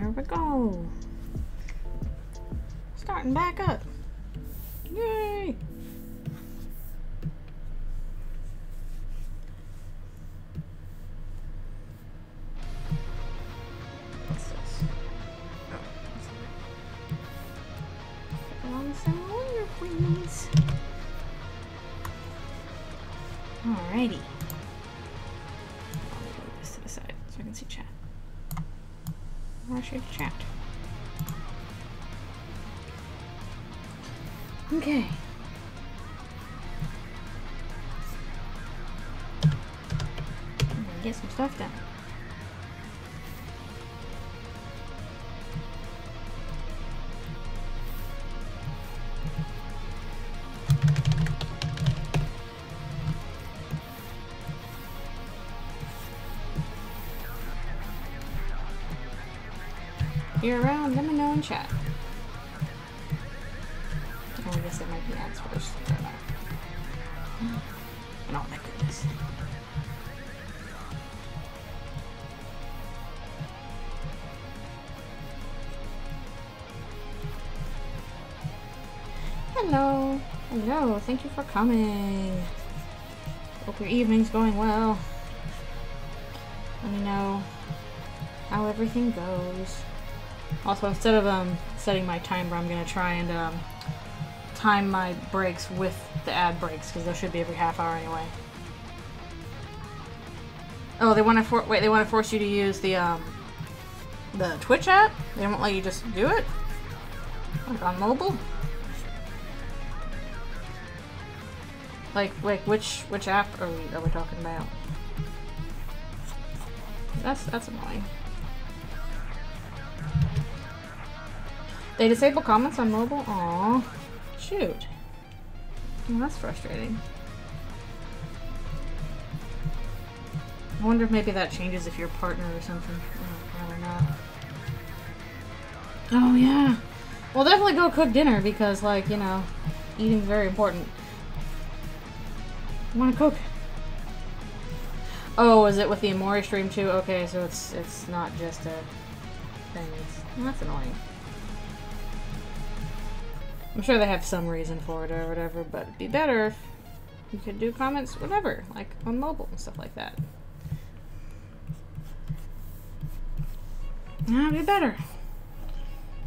There we go. Starting back up. Yay! What's this? Oh, put on some water, please. Alrighty. I'll move this to the side so I can see chat. I'll show you chat. Okay. I'm gonna get some stuff done. If you're around, let me know in chat. I guess it might be ads first. I don't know. And oh my goodness. Hello. Hello. Thank you for coming. Hope your evening's going well. Let me know how everything goes. Also, instead of setting my timer, I'm gonna try and time my breaks with the ad breaks because those should be every half hour anyway. Oh, they want to they want to force you to use the Twitch app. They won't let you just do it like on mobile. Like which app are we talking about? That's annoying. They disable comments on mobile? Aww. Shoot. Well, that's frustrating. I wonder if maybe that changes if you're a partner or something. Oh, probably not. Oh, yeah. Well, definitely go cook dinner because, like, you know, eating's very important. I want to cook. Oh, is it with the Amori stream too? Okay, so it's not just a thing. Well, that's annoying. I'm sure they have some reason for it or whatever, but it'd be better if you could do comments, whatever, like on mobile and stuff like that. That'd be better.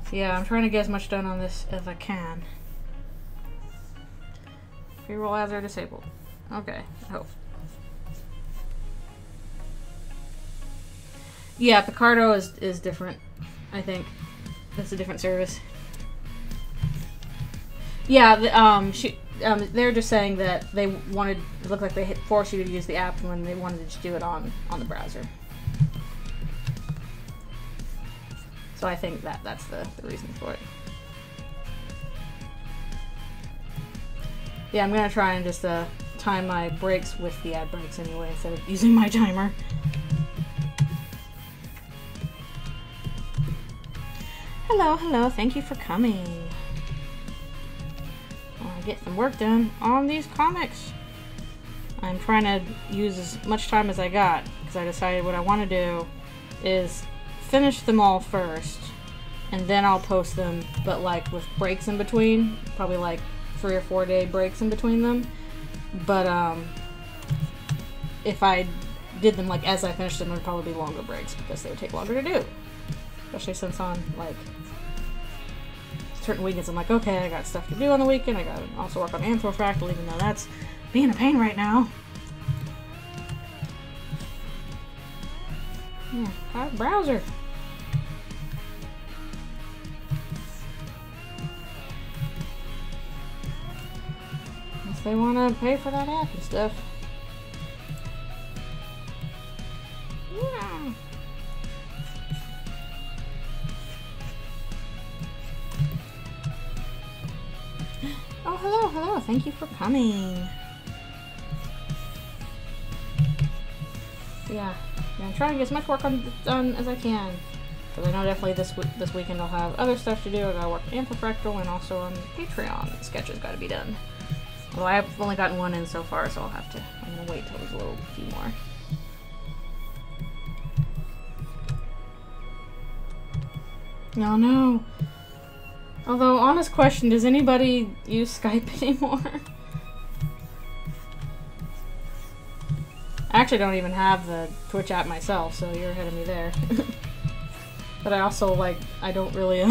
So yeah, I'm trying to get as much done on this as I can. Pre-roll ads are disabled. Okay, I hope. Yeah, Picardo is different, I think. That's a different service. Yeah, they're just saying that they wanted it looked like they forced you to use the app when they wanted to just do it on the browser. So I think that's the reason for it. Yeah, I'm gonna try and just time my breaks with the ad breaks anyway instead of using my timer. Hello, hello, thank you for coming. Get some work done on these comics. I'm trying to use as much time as I got because I decided what I want to do is finish them all first and then I'll post them, but like with breaks in between, probably like 3 or 4 day breaks in between them. But if I did them like as I finished them, it would probably be longer breaks because they would take longer to do, especially since on like certain weekends I'm like, okay, I got stuff to do on the weekend. I gotta also work on Anthrofractal, even though that's being a pain right now. Yeah, private browser. Unless they want to pay for that app and stuff. Yeah. Oh, hello, hello. Thank you for coming. Yeah, I'm trying to get as much work done as I can. Because I know definitely this weekend I'll have other stuff to do. I gotta work on Anthrofractal and also on Patreon. Sketches gotta be done. Although I've only gotten one in so far, so I'm gonna wait till there's a few more. Oh no. Although, honest question, does anybody use Skype anymore? I actually don't even have the Twitch app myself, so you're ahead of me there. But I also, like, I don't really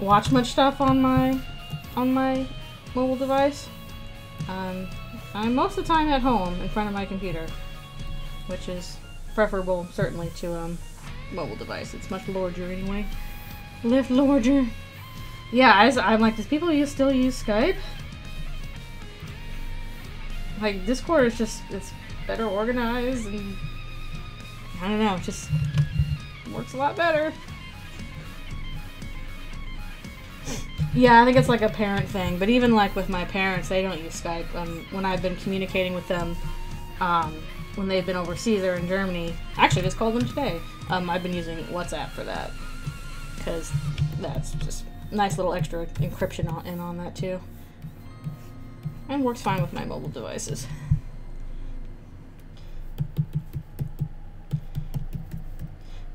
watch much stuff on my mobile device. I'm most of the time at home in front of my computer, which is preferable, certainly, to mobile device. It's much larger anyway. Lift larger. Yeah, I'm like, does people still use Skype? Like, Discord is just, it's better organized, and I don't know, it just works a lot better. Yeah, I think it's like a parent thing, but even like with my parents, they don't use Skype. When I've been communicating with them, when they've been overseas or in Germany, actually just called them today, I've been using WhatsApp for that, because that's just nice little extra encryption on that too. And works fine with my mobile devices.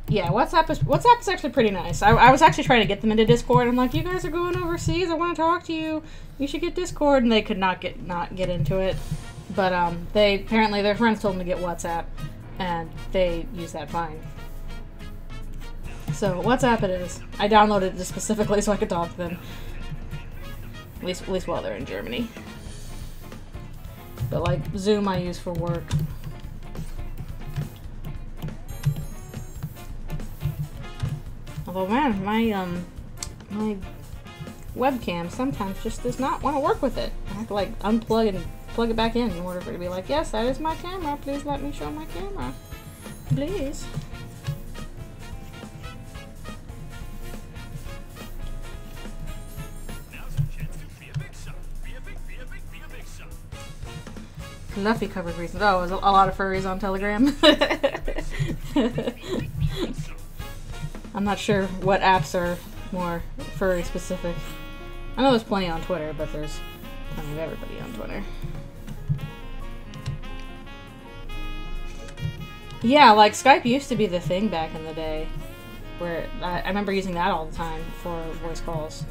Yeah, WhatsApp is actually pretty nice. I was actually trying to get them into Discord. I'm like, you guys are going overseas. I want to talk to you. You should get Discord, and they could not get into it. But they apparently their friends told them to get WhatsApp, and they use that fine. So WhatsApp it is. I downloaded it just specifically so I could talk to them. At least while they're in Germany. But like Zoom I use for work. Although man, my webcam sometimes just does not want to work with it. I have to like unplug and plug it back in order for it to be like, yes, that is my camera. Please let me show my camera. Please. Fluffy covered reasons. Oh, there's a lot of furries on Telegram. I'm not sure what apps are more furry specific. I know there's plenty on Twitter, but there's plenty of everybody on Twitter. Yeah, like Skype used to be the thing back in the day, where I remember using that all the time for voice calls.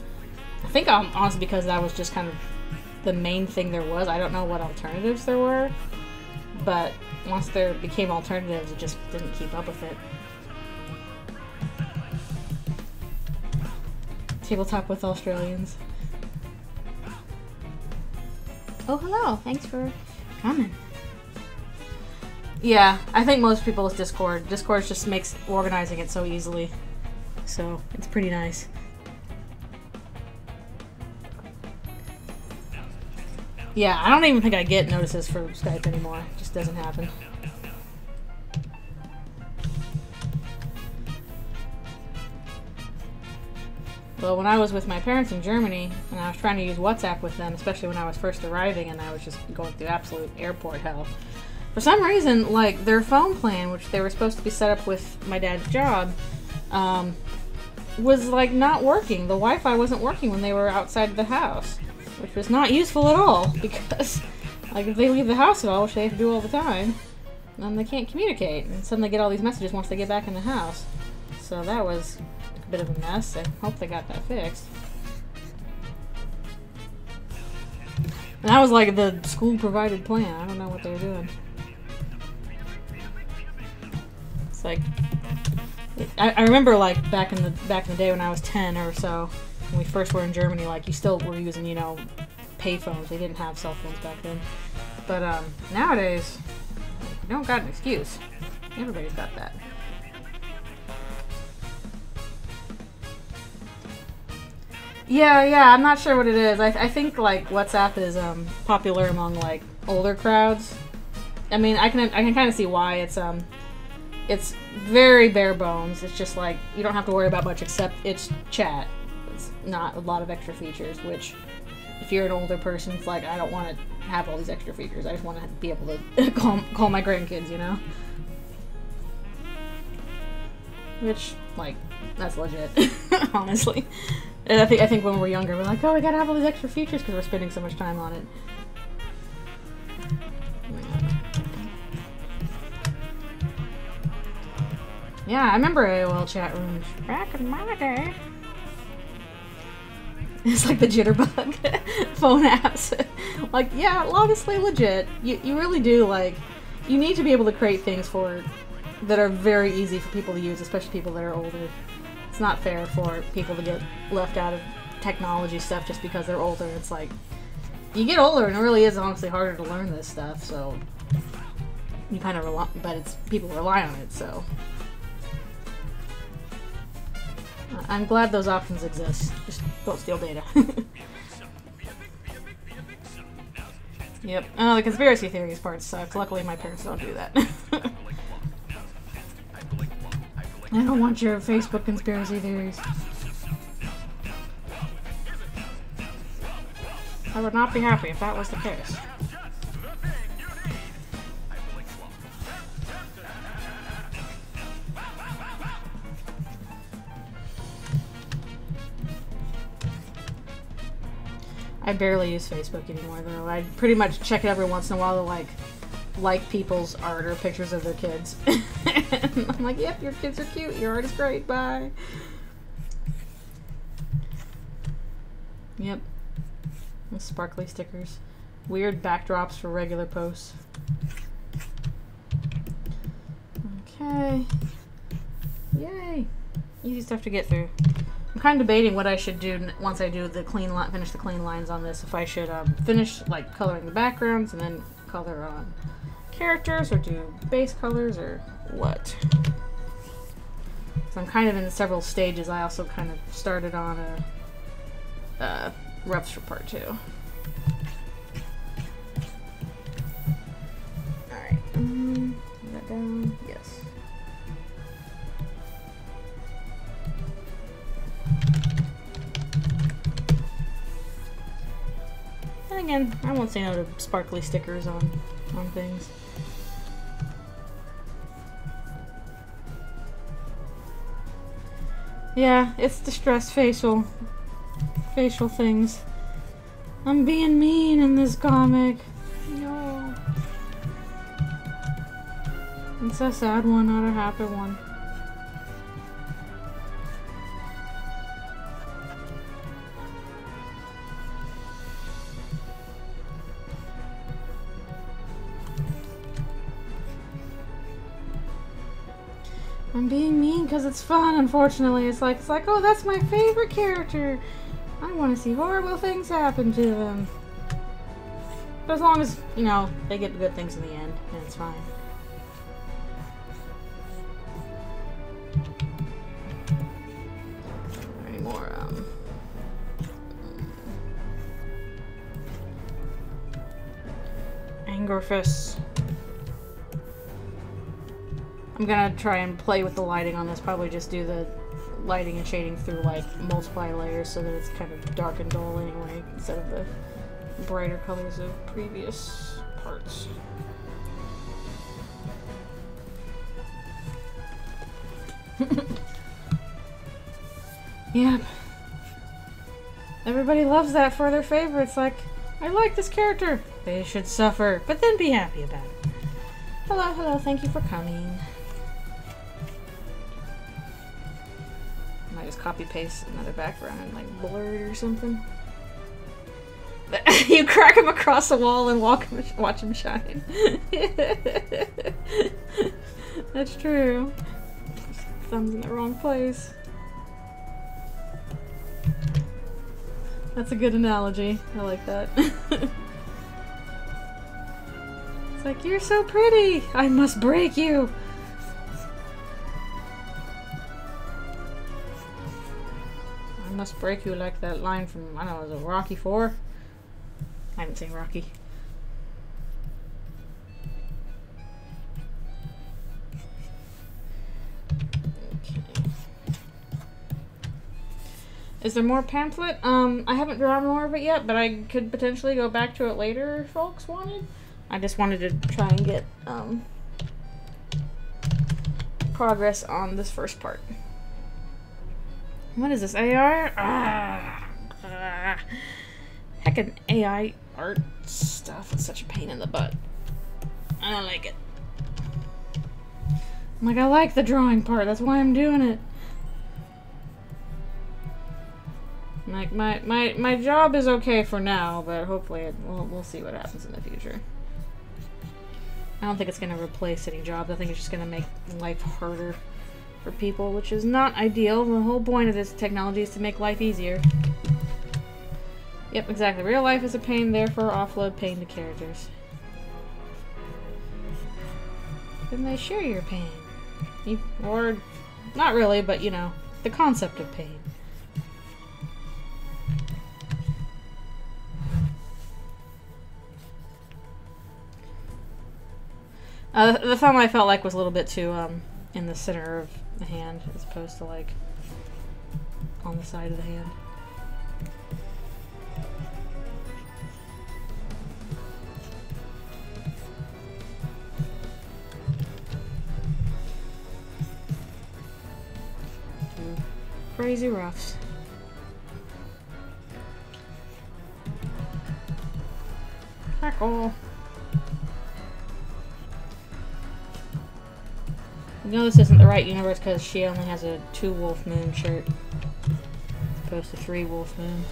I think honestly because that was just kind of the main thing there was. I don't know what alternatives there were, but once there became alternatives, it just didn't keep up with it. Tabletop with Australians. Oh, hello. Thanks for coming. Yeah, I think most people with Discord. Discord just makes organizing it so easily. So, it's pretty nice. Yeah, I don't even think I get notices for Skype anymore. It just doesn't happen. Well, when I was with my parents in Germany, and I was trying to use WhatsApp with them, especially when I was first arriving and I was just going through absolute airport hell, for some reason, like, their phone plan, which they were supposed to be set up with my dad's job, was, like, not working. The Wi-Fi wasn't working when they were outside of the house, which was not useful at all, because, like, if they leave the house at all, which they have to do all the time, then they can't communicate, and suddenly get all these messages once they get back in the house. So that was a bit of a mess. I hope they got that fixed. And that was like the school-provided plan. I don't know what they were doing. It's like, I remember like back in the day when I was 10 or so, when we first were in Germany, like you still were using, you know, pay phones. They didn't have cell phones back then. But nowadays, you don't got an excuse. Everybody's got that. Yeah, I'm not sure what it is. I think like WhatsApp is popular among like older crowds. I mean, I can kind of see why. It's very bare bones. It's just like you don't have to worry about much except it's chat. It's not a lot of extra features, which if you're an older person, it's like I don't want to have all these extra features. I just want to be able to call my grandkids, you know? Which, like, that's legit, honestly. And I think when we're younger, we're like, oh, we gotta have all these extra features because we're spending so much time on it. Yeah, I remember AOL chat rooms back in my day. It's like the jitterbug phone apps. Like, yeah, honestly, legit. You really do, like, you need to be able to create things that are very easy for people to use, especially people that are older. It's not fair for people to get left out of technology stuff just because they're older. It's like, you get older and it really is honestly harder to learn this stuff, so you kind of rely, but people rely on it, so. I'm glad those options exist. Just don't steal data. Yep. Oh, the conspiracy theories part sucks. Luckily, my parents don't do that. I don't want your Facebook conspiracy theories. I would not be happy if that was the case. I barely use Facebook anymore, though. I pretty much check it every once in a while to, like people's art or pictures of their kids. I'm like, yep, your kids are cute. Your art is great. Bye. Yep. And sparkly stickers. Weird backdrops for regular posts. Okay. Yay. Easy stuff to get through. I'm kind of debating what I should do once I do the finish the clean lines on this. If I should finish like coloring the backgrounds and then color on characters, or do base colors, or what. So I'm kind of in several stages. I also kind of started on a roughs for part 2. Alright, put that down, yes. And again, I won't say no to sparkly stickers on things. Yeah, it's distressed facial things. I'm being mean in this comic. No. It's a sad one, not a happy one. I'm being mean because it's fun, unfortunately. It's like, oh, that's my favorite character. I want to see horrible things happen to them. But as long as, you know, they get the good things in the end, then it's fine. Any more, anger fists. I'm gonna try and play with the lighting on this, probably just do the lighting and shading through like multiply layers so that it's kind of dark and dull anyway, instead of the brighter colors of previous parts. Yep. Everybody loves that for their favorites, like, I like this character. They should suffer, but then be happy about it. Hello, hello, thank you for coming. I just copy paste another background and like blur it or something. You crack him across the wall and watch him shine. That's true. Thumb's in the wrong place. That's a good analogy. I like that. It's like, you're so pretty! I must break you! I must break you, like that line from, I don't know, was it Rocky 4? I haven't seen Rocky. Okay. Is there more pamphlet? I haven't drawn more of it yet, but I could potentially go back to it later if folks wanted. I just wanted to try and get progress on this first part. What is this, AR? Heckin' AI art stuff is such a pain in the butt. I don't like it. I'm like, I like the drawing part, that's why I'm doing it. Like, my job is okay for now, but hopefully we'll see what happens in the future. I don't think it's going to replace any jobs. I think it's just going to make life harder for people, which is not ideal. The whole point of this technology is to make life easier. Yep, exactly. Real life is a pain, therefore offload pain to characters. Then they share your pain. Or, not really, but you know, the concept of pain. The thumb I felt like was a little bit too, in the center of the hand, as opposed to, like, on the side of the hand. Crazy roughs. Crackle. You know this isn't the right universe because she only has a 2 wolf moon shirt as opposed to 3 wolf moon.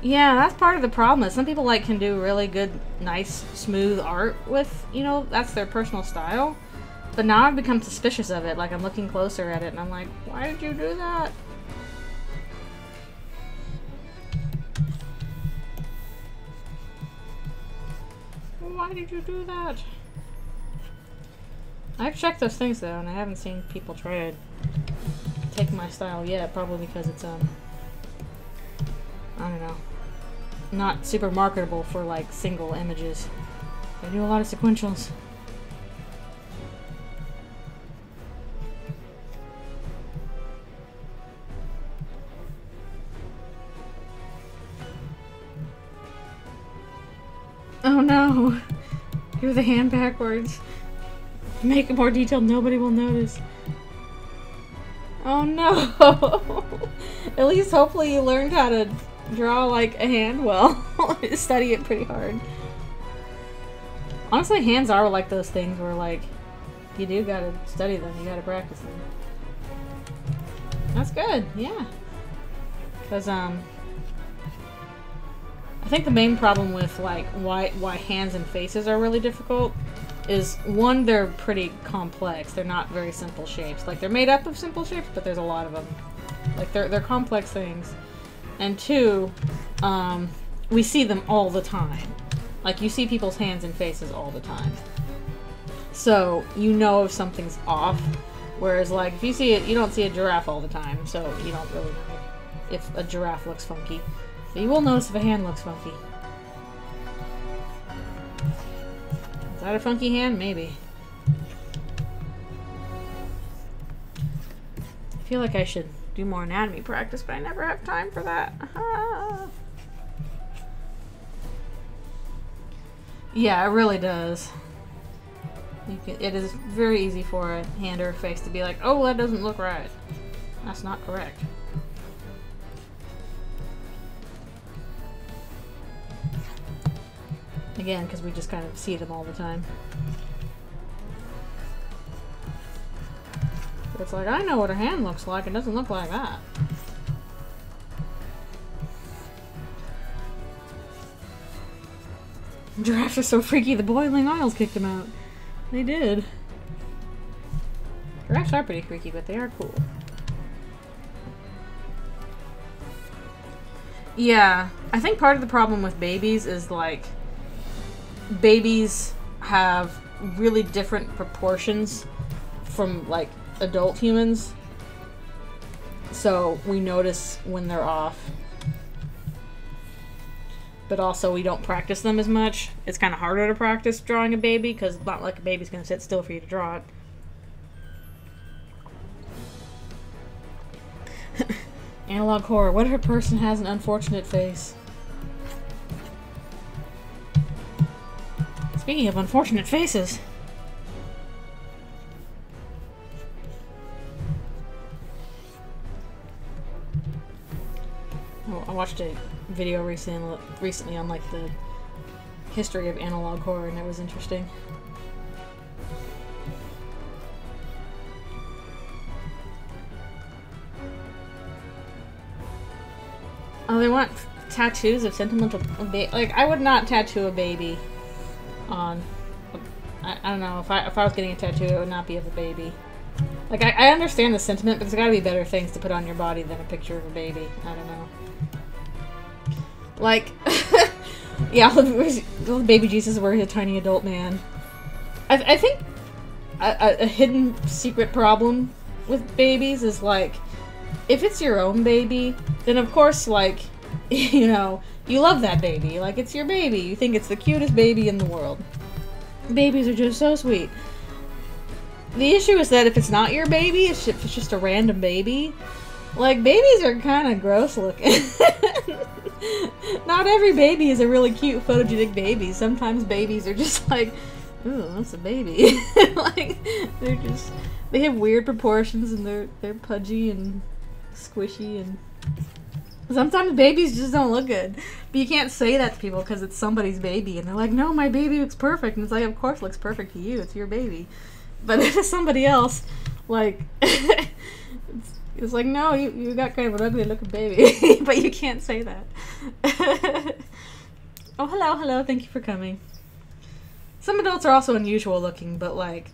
Yeah, that's part of the problem. Is some people like can do really good, nice, smooth art with, you know, that's their personal style. But now I've become suspicious of it. Like, I'm looking closer at it and I'm like, why did you do that? Why did you do that? I've checked those things though, and I haven't seen people try to take my style yet. Probably because it's I don't know, not super marketable for like single images. I do a lot of sequentials. Oh no! Do the hand backwards. Make it more detailed, nobody will notice. Oh no! At least hopefully you learned how to draw like a hand well. Study it pretty hard. Honestly, hands are like those things where like, you do gotta study them, you gotta practice them. That's good, yeah. Because, I think the main problem with like why hands and faces are really difficult is, one, they're pretty complex. They're not very simple shapes. Like, they're made up of simple shapes, but there's a lot of them. Like, they're complex things. And two, we see them all the time. Like, you see people's hands and faces all the time. So, you know if something's off. Whereas, like, if you see it, you don't see a giraffe all the time, so you don't really know if a giraffe looks funky. But you will notice if a hand looks funky. Is that a funky hand? Maybe. I feel like I should do more anatomy practice, but I never have time for that. Yeah, it really does. It is very easy for a hand or a face to be like, oh, that doesn't look right. That's not correct. Again, because we just kind of see them all the time. But it's like, I know what a hand looks like. It doesn't look like that. Giraffes are so freaky, the boiling isles kicked them out. They did. Giraffes are pretty freaky, but they are cool. Yeah, I think part of the problem with babies is like, babies have really different proportions from like adult humans, so we notice when they're off, but also we don't practice them as much. It's kind of harder to practice drawing a baby because it's not like a baby's gonna sit still for you to draw it. Analog horror. What if a person has an unfortunate face? Speaking of unfortunate faces. I watched a video recently on like the history of analog horror, and it was interesting. Oh, they want tattoos of sentimental like, I would not tattoo a baby on. I don't know, if I was getting a tattoo, it would not be of a baby. Like, I understand the sentiment, but there's gotta be better things to put on your body than a picture of a baby. I don't know. Like, yeah, baby Jesus where he's a tiny adult man. I think a hidden secret problem with babies is, like, if it's your own baby, then of course, like, you know, you love that baby. Like, it's your baby. You think it's the cutest baby in the world. Babies are just so sweet. The issue is that if it's not your baby, if it's just a random baby, like, babies are kind of gross looking. Not every baby is a really cute photogenic baby. Sometimes babies are just like, ooh, that's a baby. Like, they have weird proportions, and they're pudgy and squishy, and sometimes babies just don't look good. But you can't say that to people because it's somebody's baby, and they're like, no, my baby looks perfect. And it's like, of course it looks perfect to you. It's your baby. But if it's somebody else, like, it's like, no, you got kind of an ugly looking baby. But you can't say that. Oh, hello, thank you for coming. Some adults are also unusual looking, but, like,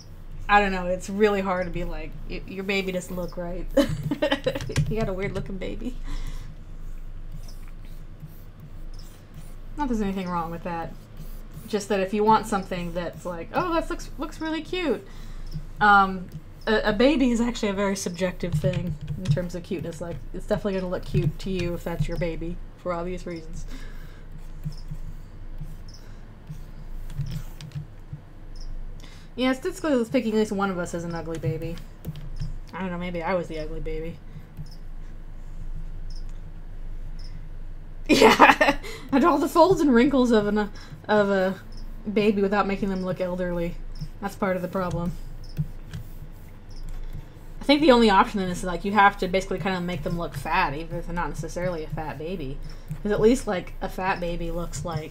I don't know, it's really hard to be like, your baby doesn't look right. You got a weird looking baby. Not that there's anything wrong with that. Just that if you want something that's like, oh, that looks really cute. A baby is actually a very subjective thing in terms of cuteness. Like, it's definitely going to look cute to you if that's your baby, for obvious reasons. Yeah, statistically speaking, at least one of us is an ugly baby. I don't know, maybe I was the ugly baby. Yeah, and all the folds and wrinkles of a baby without making them look elderly. That's part of the problem. I think the only option then is, like, you have to basically kind of make them look fat, even if they're not necessarily a fat baby. Because at least, like, a fat baby looks like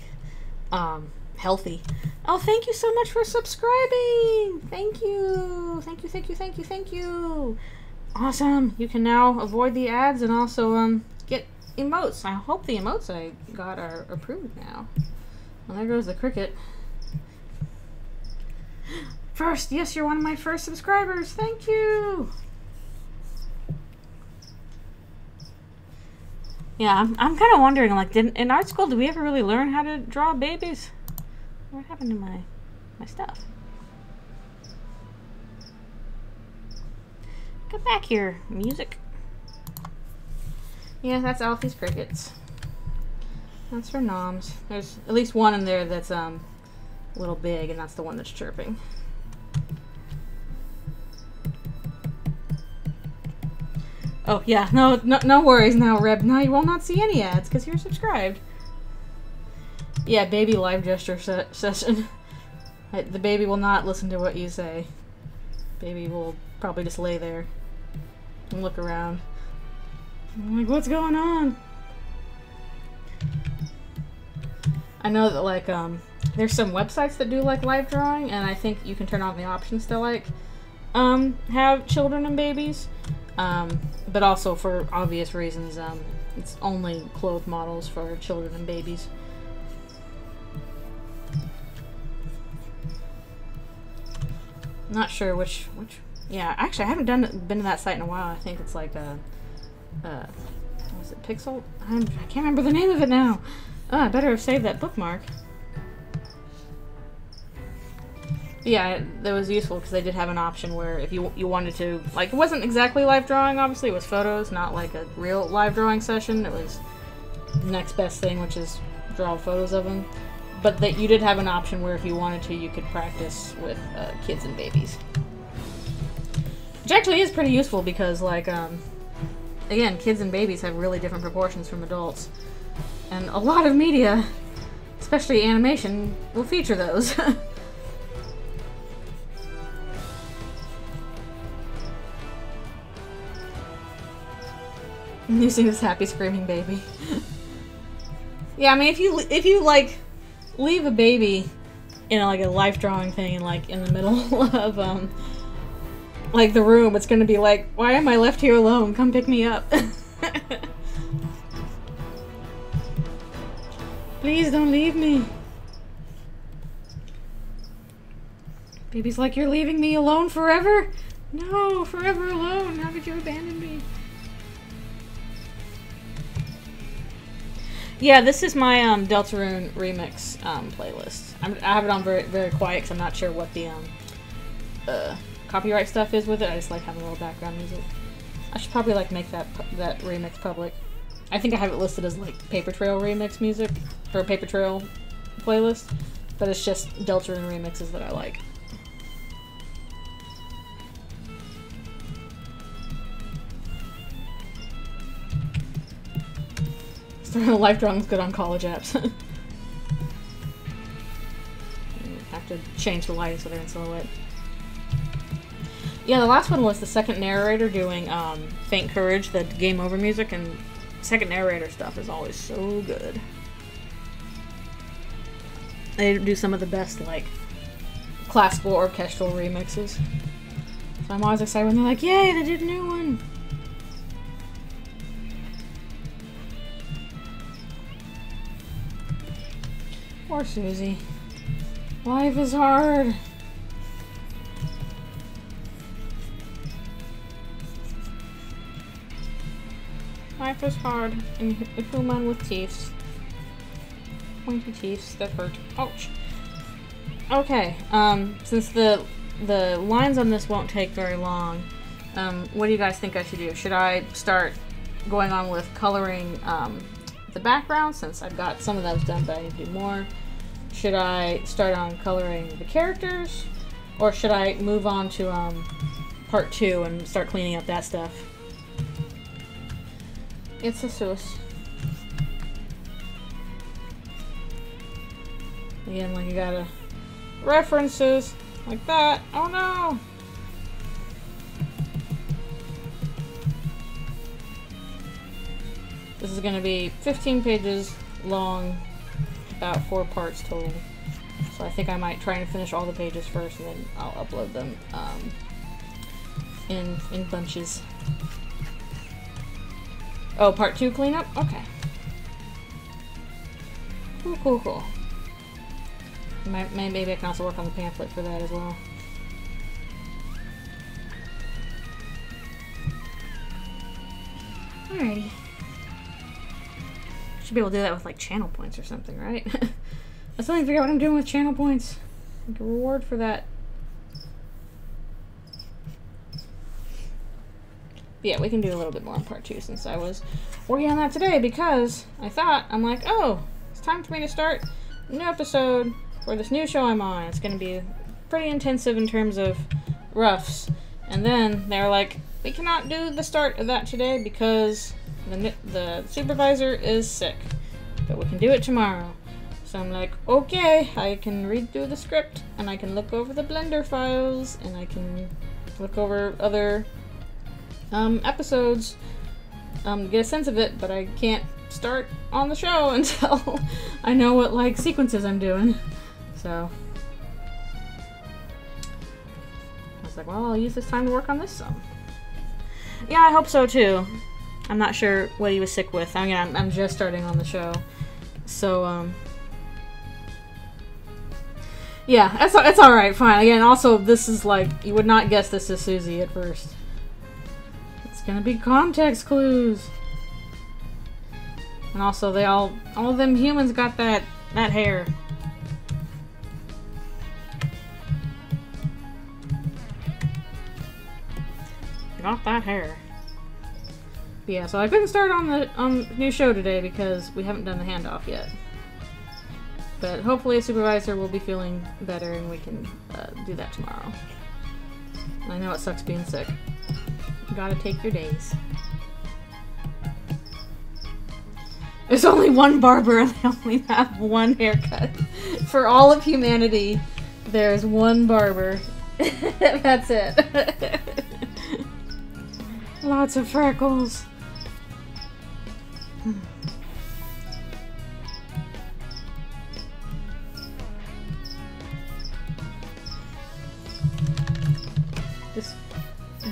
healthy. Oh, thank you so much for subscribing! Thank you! Thank you! Awesome! You can now avoid the ads and also get emotes. I hope the emotes I got are approved now. Well, there goes the cricket. First, yes, you're one of my first subscribers. Thank you. Yeah, I'm kind of wondering, like, in art school, did we ever really learn how to draw babies? What happened to my stuff? Get back here, music. Yeah, that's Alfie's crickets. That's her noms. There's at least one in there that's a little big, and that's the one that's chirping. Oh yeah, no worries now, Reb. Now you will not see any ads because you're subscribed. Yeah, baby live gesture session. The baby will not listen to what you say. Baby will probably just lay there and look around. I'm like, what's going on? I know that, like, there's some websites that do, like, live drawing, and I think you can turn on the options to, like, have children and babies. But also, for obvious reasons, it's only clothed models for children and babies. Not sure which. Yeah, actually, I haven't been to that site in a while. I think it's like was it Pixel? I can't remember the name of it now. Oh, I better have saved that bookmark. Yeah, that was useful because they did have an option where if you wanted to, like, it wasn't exactly live drawing, obviously, it was photos, not like a real live drawing session. It was the next best thing, which is draw photos of them. But that you did have an option where if you wanted to, you could practice with kids and babies. Which actually is pretty useful because, like, again, kids and babies have really different proportions from adults. And a lot of media, especially animation, will feature those. You see this happy screaming baby. Yeah, I mean, if you like leave a baby in like a life drawing thing, like in the middle of like the room, it's gonna be like, why am I left here alone? Come pick me up. Please don't leave me. Baby's like, you're leaving me alone forever? No, forever alone. How could you abandon me? Yeah, this is my Deltarune remix playlist. I have it on very, very quiet because I'm not sure what the copyright stuff is with it. I just like having a little background music. I should probably like make that remix public. I think I have it listed as like Paper Trail remix music or Paper Trail playlist, but it's just Deltarune remixes that I like. Life drawing's good on college apps. Have to change the lighting so they're in silhouette. Yeah, the last one was the second narrator doing Faint Courage, the game over music, and second narrator stuff is always so good. They do some of the best, like, classical orchestral remixes. So I'm always excited when they're like, yay, they did a new one! Poor Susie. Life is hard. Life is hard. And a human with teeth. Pointy teeth that hurt. Ouch. Okay, since the lines on this won't take very long, what do you guys think I should do? Should I start going on with coloring the background, since I've got some of those done, but I need to do more? Should I start on coloring the characters, or should I move on to part 2 and start cleaning up that stuff? It's a sus. Again, like, you gotta references like that. Oh no! This is going to be 15 pages long, about 4 parts total. So I think I might try and finish all the pages first, and then I'll upload them in bunches. Oh, part 2 cleanup? Okay. Cool, cool, cool. Maybe I can also work on the pamphlet for that as well. Alrighty. Should be able to do that with like channel points or something, right? I still need to figure out what I'm doing with channel points. Like a reward for that. But yeah, we can do a little bit more on part 2 since I was working on that today, because I'm like, oh, it's time for me to start a new episode for this new show I'm on. It's going to be pretty intensive in terms of roughs. And then they're like, we cannot do the start of that today because the supervisor is sick, but we can do it tomorrow. So I'm like, okay, I can read through the script, and I can look over the Blender files, and I can look over other episodes, get a sense of it, but I can't start on the show until I know what, like, sequences I'm doing. So I was like, well, I'll use this time to work on this some. Yeah, I hope so too. I'm not sure what he was sick with. I mean, I'm just starting on the show. So, yeah, it's alright, fine. Again, also, this is like, you would not guess this is Susie at first. It's gonna be context clues. And also, all of them humans got that hair. Got that hair. But yeah, so I couldn't start on the new show today because we haven't done the handoff yet. But hopefully a supervisor will be feeling better and we can do that tomorrow. I know it sucks being sick. You gotta take your days. There's only one barber and they only have one haircut. For all of humanity, there's one barber. That's it. Lots of freckles.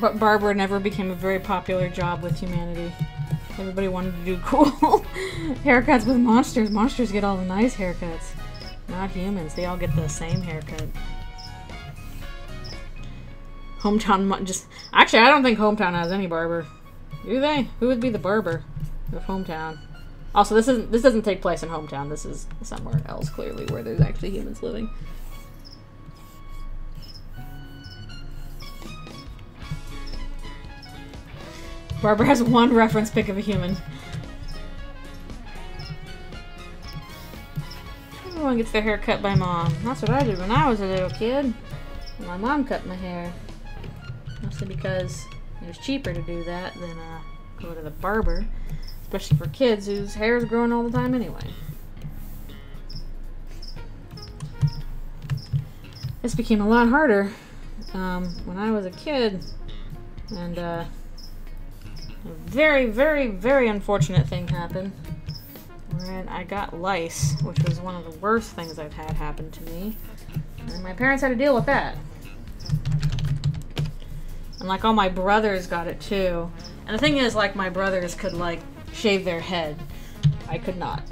But barber never became a very popular job with humanity. Everybody wanted to do cool haircuts with monsters. Monsters get all the nice haircuts. Not humans. They all get the same haircut. Hometown just... Actually, I don't think Hometown has any barber. Do they? Who would be the barber of Hometown? Also, this doesn't take place in Hometown. This is somewhere else, clearly, where there's actually humans living. Barbara has one reference pic of a human. Everyone gets their hair cut by mom. That's what I did when I was a little kid. My mom cut my hair. Mostly because it was cheaper to do that than go to the barber. Especially for kids whose hair is growing all the time anyway. This became a lot harder when I was a kid. And a very, very, very unfortunate thing happened. Wherein I got lice, which was one of the worst things I've had happen to me. And my parents had to deal with that. And like all my brothers got it too. And the thing is, like, my brothers could like shave their head. I could not.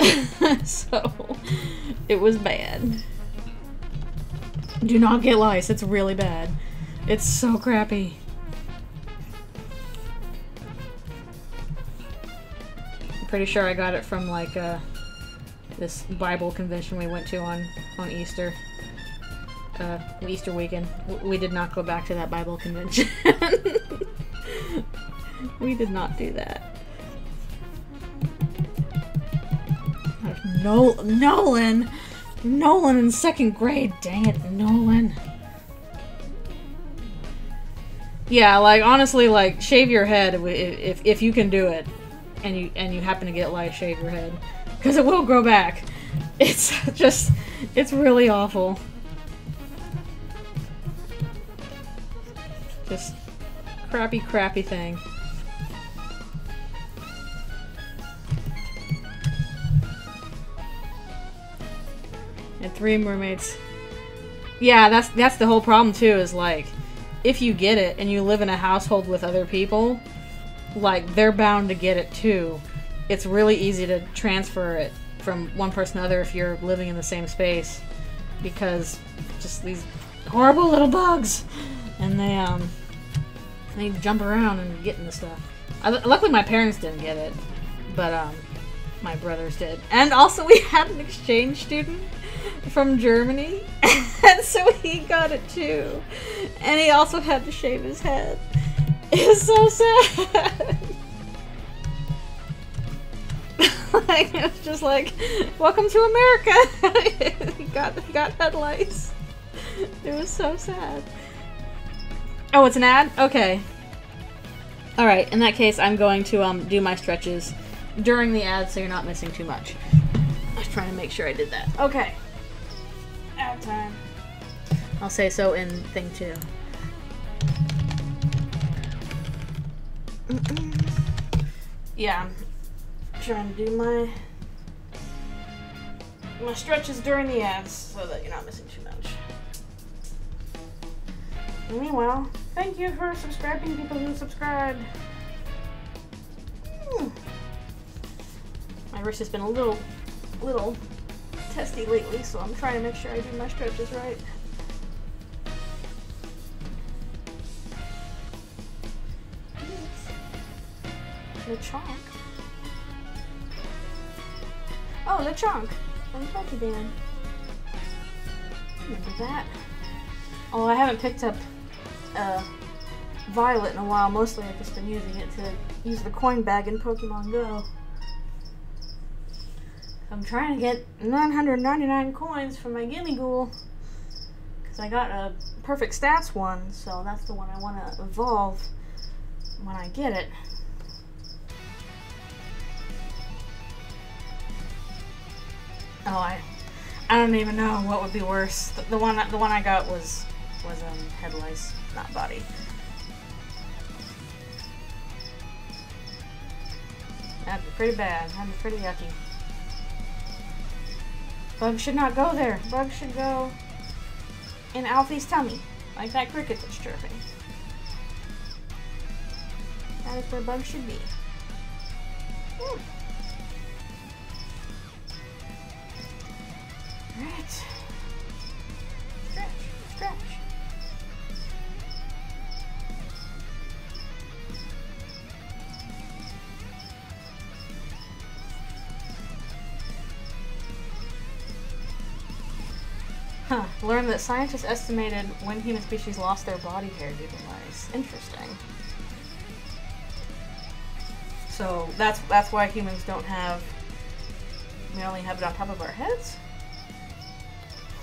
So it was bad. Do not get lice. It's really bad. It's so crappy. I'm pretty sure I got it from like this Bible convention we went to on Easter. Easter weekend. We did not go back to that Bible convention. We did not do that. Nolan in second grade. Dang it, Nolan. Yeah, like honestly, like shave your head if you can do it, and you happen to get lice, shave your head, because it will grow back. It's really awful. Just crappy thing. And 3 mermaids. Yeah, that's the whole problem too, is like, if you get it and you live in a household with other people, like, they're bound to get it too. It's really easy to transfer it from one person to another if you're living in the same space, because just these horrible little bugs, and they jump around and get into stuff. Luckily my parents didn't get it, but my brothers did. And also we had an exchange student from Germany, and so he got it too. And he also had to shave his head. It was so sad. Like, it was just like, welcome to America. he got head lice. It was so sad. Oh, it's an ad? Okay. Alright, in that case, I'm going to do my stretches during the ad so you're not missing too much. I was trying to make sure I did that. Okay. Ad time. I'll say so in thing 2. Yeah, I'm trying to do my stretches during the ads so that you're not missing too much. Meanwhile, thank you for subscribing, people who subscribed. My wrist has been a little testy lately, so I'm trying to make sure I do my stretches right. LeChonk. Oh, LeChonk from Pokeband. Remember that? Oh, I haven't picked up Violet in a while. Mostly I've just been using it to use the coin bag in Pokemon Go. I'm trying to get 999 coins from my Gimme Ghoul, because I got a Perfect Stats one, so that's the one I want to evolve when I get it. Oh, I don't even know what would be worse. The one I got was head lice, not body. That'd be pretty bad. That'd be pretty yucky. Bugs should not go there. Bugs should go in Alfie's tummy, like that cricket that's chirping. That is where bugs should be. Alright. Stretch, stretch. Huh. Learned that scientists estimated when human species lost their body hair due to lice. Interesting. So that's why humans don't have... We only have it on top of our heads?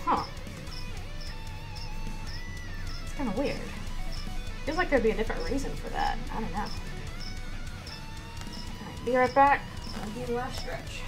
Huh. It's kind of weird. Feels like there'd be a different reason for that. I don't know. Alright, be right back. I'll do the last stretch.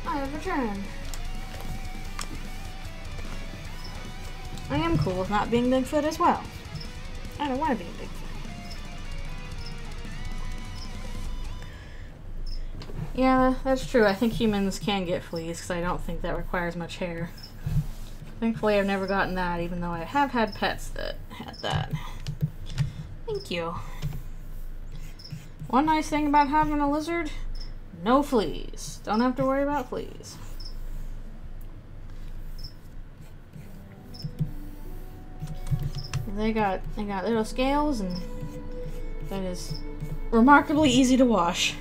I have returned. I am cool with not being Bigfoot as well. I don't want to be a Bigfoot. Yeah, that's true. I think humans can get fleas because I don't think that requires much hair. Thankfully, I've never gotten that, even though I have had pets that had that. Thank you. One nice thing about having a lizard: no fleas. Don't have to worry about fleas. They got little scales, and that is remarkably easy to wash.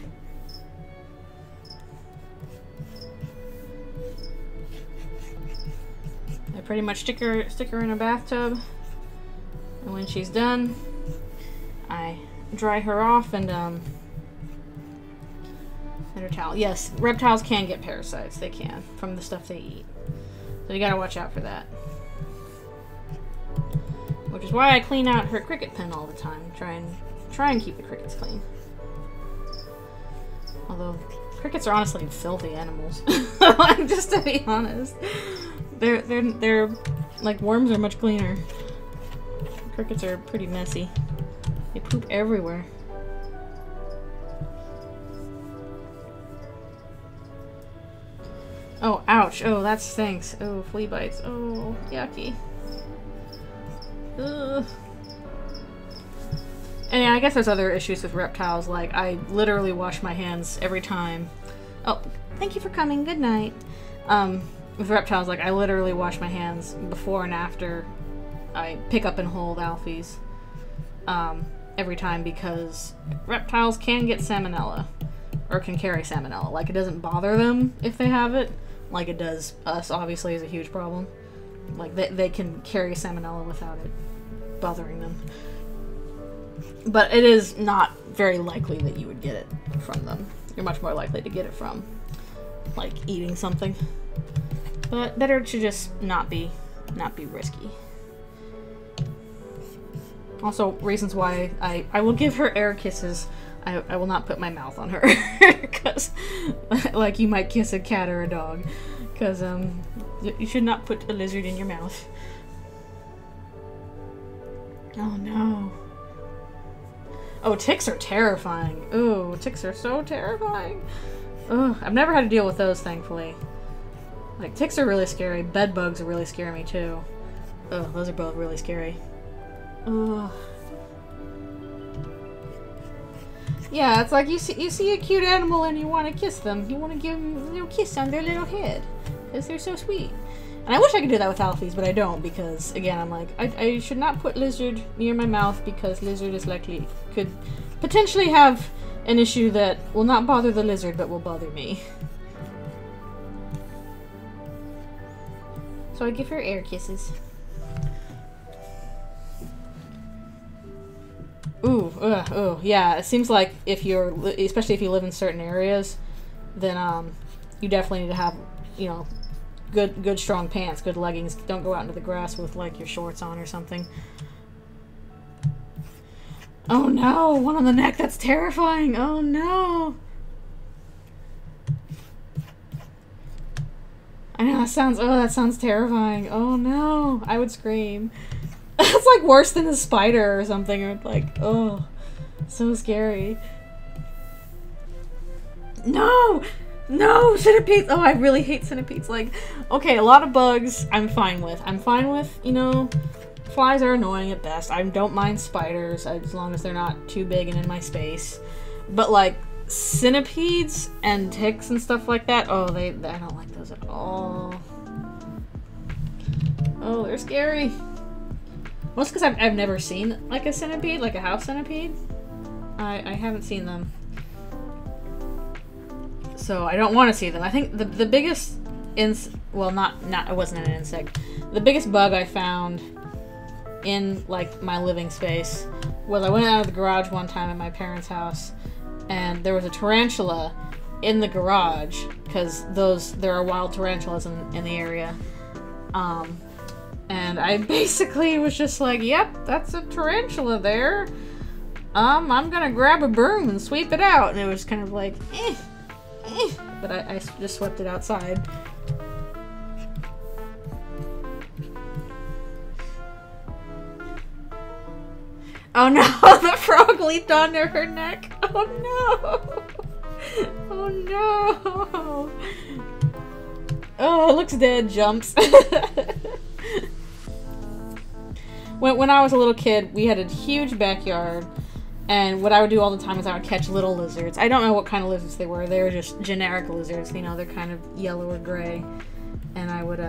I pretty much stick her in a bathtub, and when she's done, I dry her off and her towel. Yes, reptiles can get parasites. They can from the stuff they eat, so you gotta watch out for that. Which is why I clean out her cricket pen all the time. Try and keep the crickets clean. Although crickets are honestly filthy animals. Just to be honest, they're like worms are much cleaner. Crickets are pretty messy. They poop everywhere. Oh, ouch. Oh, that stinks. Oh, flea bites. Oh, yucky. Ugh. And yeah, I guess there's other issues with reptiles. Like, I literally wash my hands every time. Oh, thank you for coming. Good night. With reptiles, like, I literally wash my hands before and after I pick up and hold alfies. Every time, because reptiles can get salmonella. Or can carry salmonella. Like, it doesn't bother them if they have it. Like it does us, obviously, is a huge problem. Like, they can carry salmonella without it bothering them. But it is not very likely that you would get it from them. You're much more likely to get it from, like, eating something. But better to just not be risky. Also, reasons why I will give her air kisses. I will not put my mouth on her. Because, like, you might kiss a cat or a dog. Because, you should not put a lizard in your mouth. Oh, no. Oh, ticks are terrifying. Ooh, ticks are so terrifying. Ugh, I've never had to deal with those, thankfully. Like, ticks are really scary. Bed bugs really scare me, too. Ugh, those are both really scary. Ugh. Yeah, it's like you see a cute animal and you want to kiss them. You want to give them a little kiss on their little head. Because they're so sweet. And I wish I could do that with alfies, but I don't, because, again, I'm like, I should not put lizard near my mouth, because lizard is likely, could potentially have an issue that will not bother the lizard, but will bother me. So I give her air kisses. Ooh, yeah, it seems like if you're, especially if you live in certain areas, then you definitely need to have, you know, good strong pants, good leggings. Don't go out into the grass with like your shorts on or something. Oh no, one on the neck, that's terrifying. Oh no. I know, that sounds terrifying. Oh no, I would scream. That's like worse than a spider or something, or like, oh, so scary. No! No, centipedes! Oh, I really hate centipedes. Like, okay, a lot of bugs I'm fine with. I'm fine with, you know, flies are annoying at best. I don't mind spiders as long as they're not too big and in my space. But like, centipedes and ticks and stuff like that, oh, I don't like those at all. Oh, they're scary. Most because I've never seen like a centipede, like a house centipede. I haven't seen them. So I don't want to see them. I think the biggest well, not it wasn't an insect. The biggest bug I found in like my living space was I went out of the garage one time at my parents' house, and there was a tarantula in the garage because there are wild tarantulas in the area. And I basically was just like, yep, that's a tarantula there. I'm gonna grab a broom and sweep it out. And it was kind of like, eh. But I just swept it outside. Oh no, the frog leaped onto her neck. Oh no. Oh no. Oh, it looks dead. Jumps. When I was a little kid, we had a huge backyard, and what I would do all the time is I would catch little lizards. I don't know what kind of lizards they were. They were just generic lizards, you know, they're kind of yellow or gray. And I would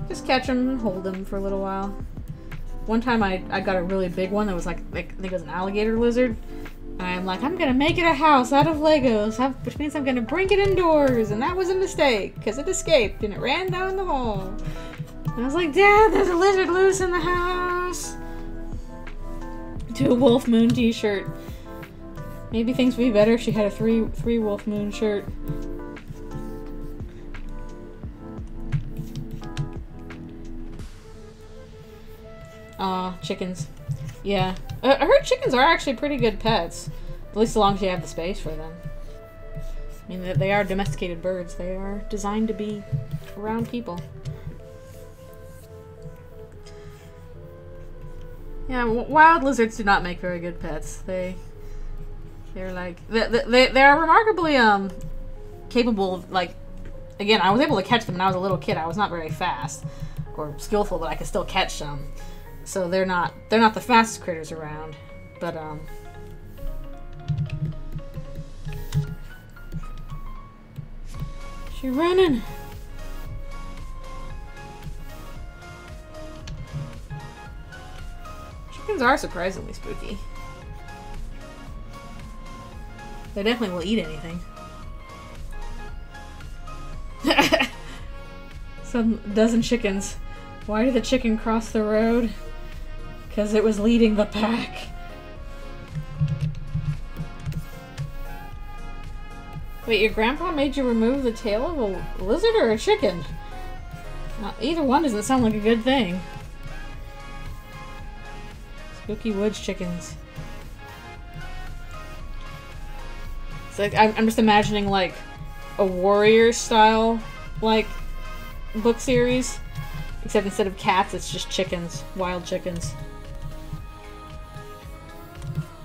just catch them and hold them for a little while. One time I got a really big one that was like I think it was an alligator lizard. And I'm like, I'm gonna make it a house out of Legos, which means I'm gonna bring it indoors. And that was a mistake, because it escaped and it ran down the hall. And I was like, Dad, there's a lizard loose in the house. To a Wolf Moon t-shirt. Maybe things would be better if she had a three Wolf Moon shirt. Aw, chickens. Yeah. I heard chickens are actually pretty good pets. At least as long as you have the space for them. I mean, they are domesticated birds. They are designed to be around people. Yeah, wild lizards do not make very good pets. They're like they are remarkably capable of, like, again, I was able to catch them when I was a little kid. I was not very fast or skillful, but I could still catch them. So they're not the fastest critters around, but she's running. Chickens are surprisingly spooky. They definitely will eat anything. Some dozen chickens. Why did the chicken cross the road? Because it was leading the pack. Wait, your grandpa made you remove the tail of a lizard or a chicken? Either one doesn't sound like a good thing. Spooky woods chickens. It's like, I'm just imagining like a warrior style like book series, except instead of cats it's just chickens, wild chickens.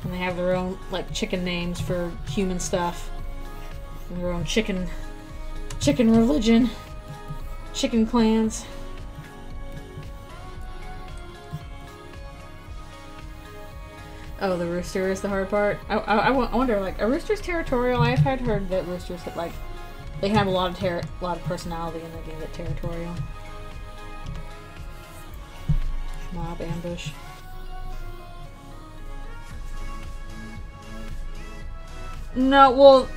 And they have their own like chicken names for human stuff. And their own chicken religion, chicken clans. Oh, the rooster is the hard part. I wonder, like, are roosters territorial? I've heard that roosters that, like, they have a lot of personality and they can get territorial. Mob ambush. No, well,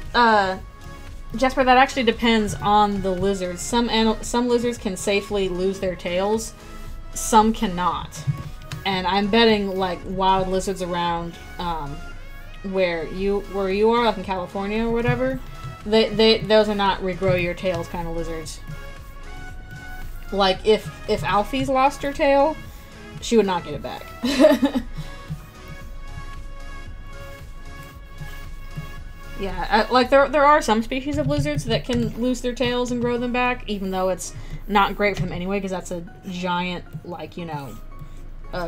Jasper, that actually depends on the lizards. Some lizards can safely lose their tails, some cannot. And I'm betting, like, wild lizards around where you are, like in California or whatever, those are not regrow your tails kind of lizards. Like, if Alfie's lost her tail, she would not get it back. Yeah, like, there are some species of lizards that can lose their tails and grow them back, even though it's not great for them anyway, because that's a giant, like, you know,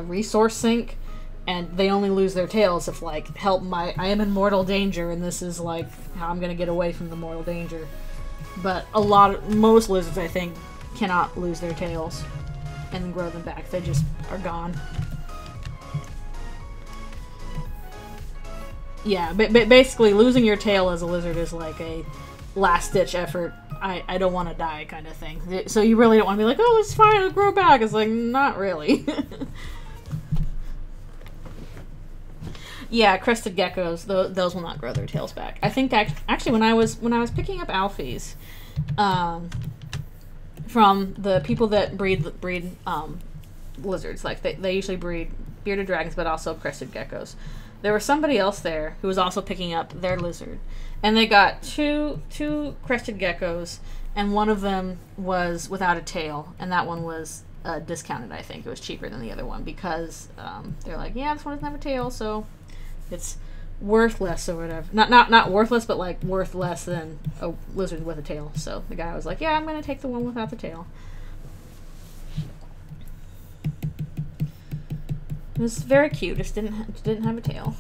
resource sink, and they only lose their tails if, like, I am in mortal danger, and this is, like, how I'm gonna get away from the mortal danger. But most lizards, I think, cannot lose their tails and grow them back. They just are gone. Yeah, but basically losing your tail as a lizard is like a last-ditch effort. I don't want to die kind of thing. So you really don't want to be like, oh, it's fine, it'll grow back. It's like, not really. Yeah, crested geckos, those will not grow their tails back. I think actually when I was picking up Alfies, from the people that breed lizards, like they usually breed bearded dragons, but also crested geckos. There was somebody else there who was also picking up their lizard, and they got two crested geckos, and one of them was without a tail, and that one was discounted. I think it was cheaper than the other one because they're like, yeah, this one doesn't have a tail, so it's worth less or whatever. Not worthless, but like worth less than a lizard with a tail. So the guy was like, yeah, I'm gonna take the one without the tail. It was very cute. Just didn't have a tail.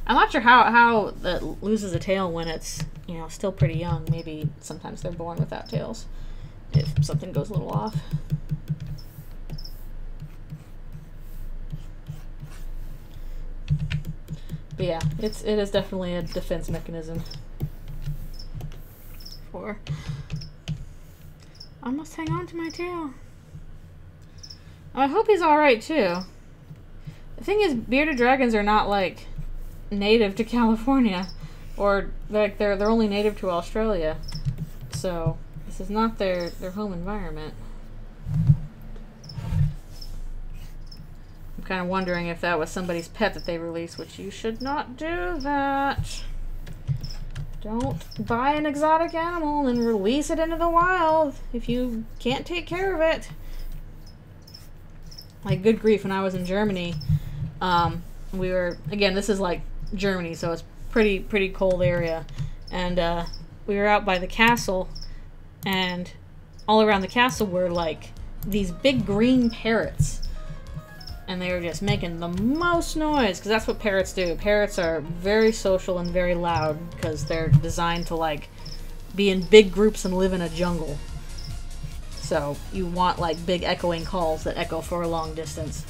I'm not sure how that loses a tail when it's, you know, still pretty young. Maybe sometimes they're born without tails if something goes a little off. But yeah, it is definitely a defense mechanism. I must hang on to my tail. I hope he's alright too. The thing is, bearded dragons are not, like, native to California. Or, like, they're only native to Australia. So, this is not their home environment. I'm kind of wondering if that was somebody's pet that they released, which you should not do that. Don't buy an exotic animal and release it into the wild if you can't take care of it. Like, good grief, when I was in Germany, we were, again, this is like Germany, so it's pretty cold area, and we were out by the castle, and all around the castle were like these big green parrots, and they were just making the most noise, because that's what parrots do. Parrots are very social and very loud, because they're designed to, like, be in big groups and live in a jungle. So you want, like, big echoing calls that echo for a long distance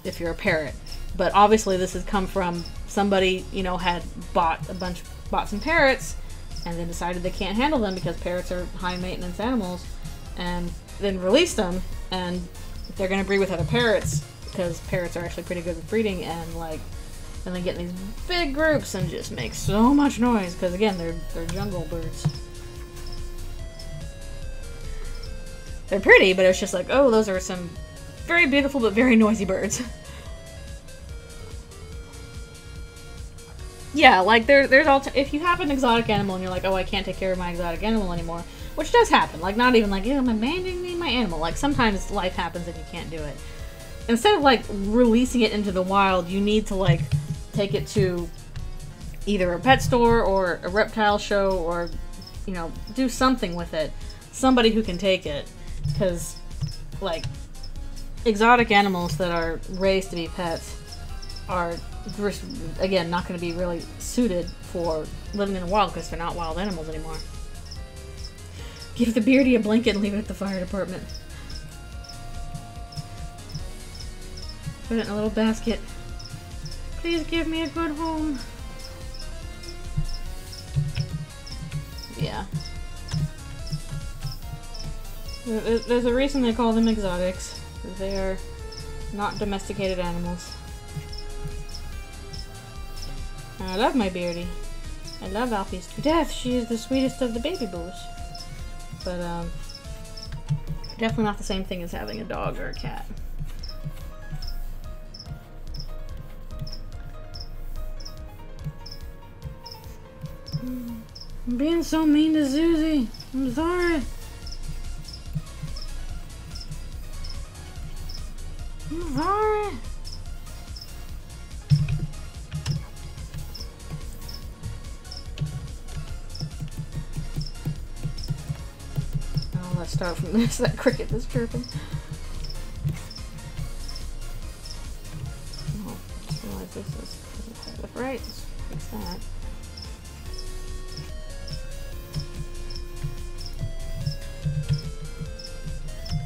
if you're a parrot. But obviously this has come from somebody, you know, had bought some parrots and then decided they can't handle them because parrots are high maintenance animals, and then released them, and they're going to breed with other parrots because parrots are actually pretty good at breeding, and like then they get in these big groups and just make so much noise because, again, they're jungle birds. They're pretty, but it's just like, oh, those are some very beautiful but very noisy birds. Yeah, like there's all if you have an exotic animal and you're like, oh, I can't take care of my exotic animal anymore, which does happen. Like, not even like, I'm abandoning my animal. Like, sometimes life happens and you can't do it. Instead of like releasing it into the wild, you need to like take it to either a pet store or a reptile show, or, you know, do something with it. Somebody who can take it, because like exotic animals that are raised to be pets are, again, not going to be really suited for living in the wild because they're not wild animals anymore. Give the beardy a blanket and leave it at the fire department. Put it in a little basket. Please give me a good home. Yeah. There's a reason they call them exotics. They are not domesticated animals. I love my beardy. I love Alfies to death. She is the sweetest of the baby boos. But, definitely not the same thing as having a dog or a cat. I'm being so mean to Susie. I'm sorry. I'm sorry. Oh, let's start from this. That cricket that's chirping. Oh, I just realized this is right. Let's fix that.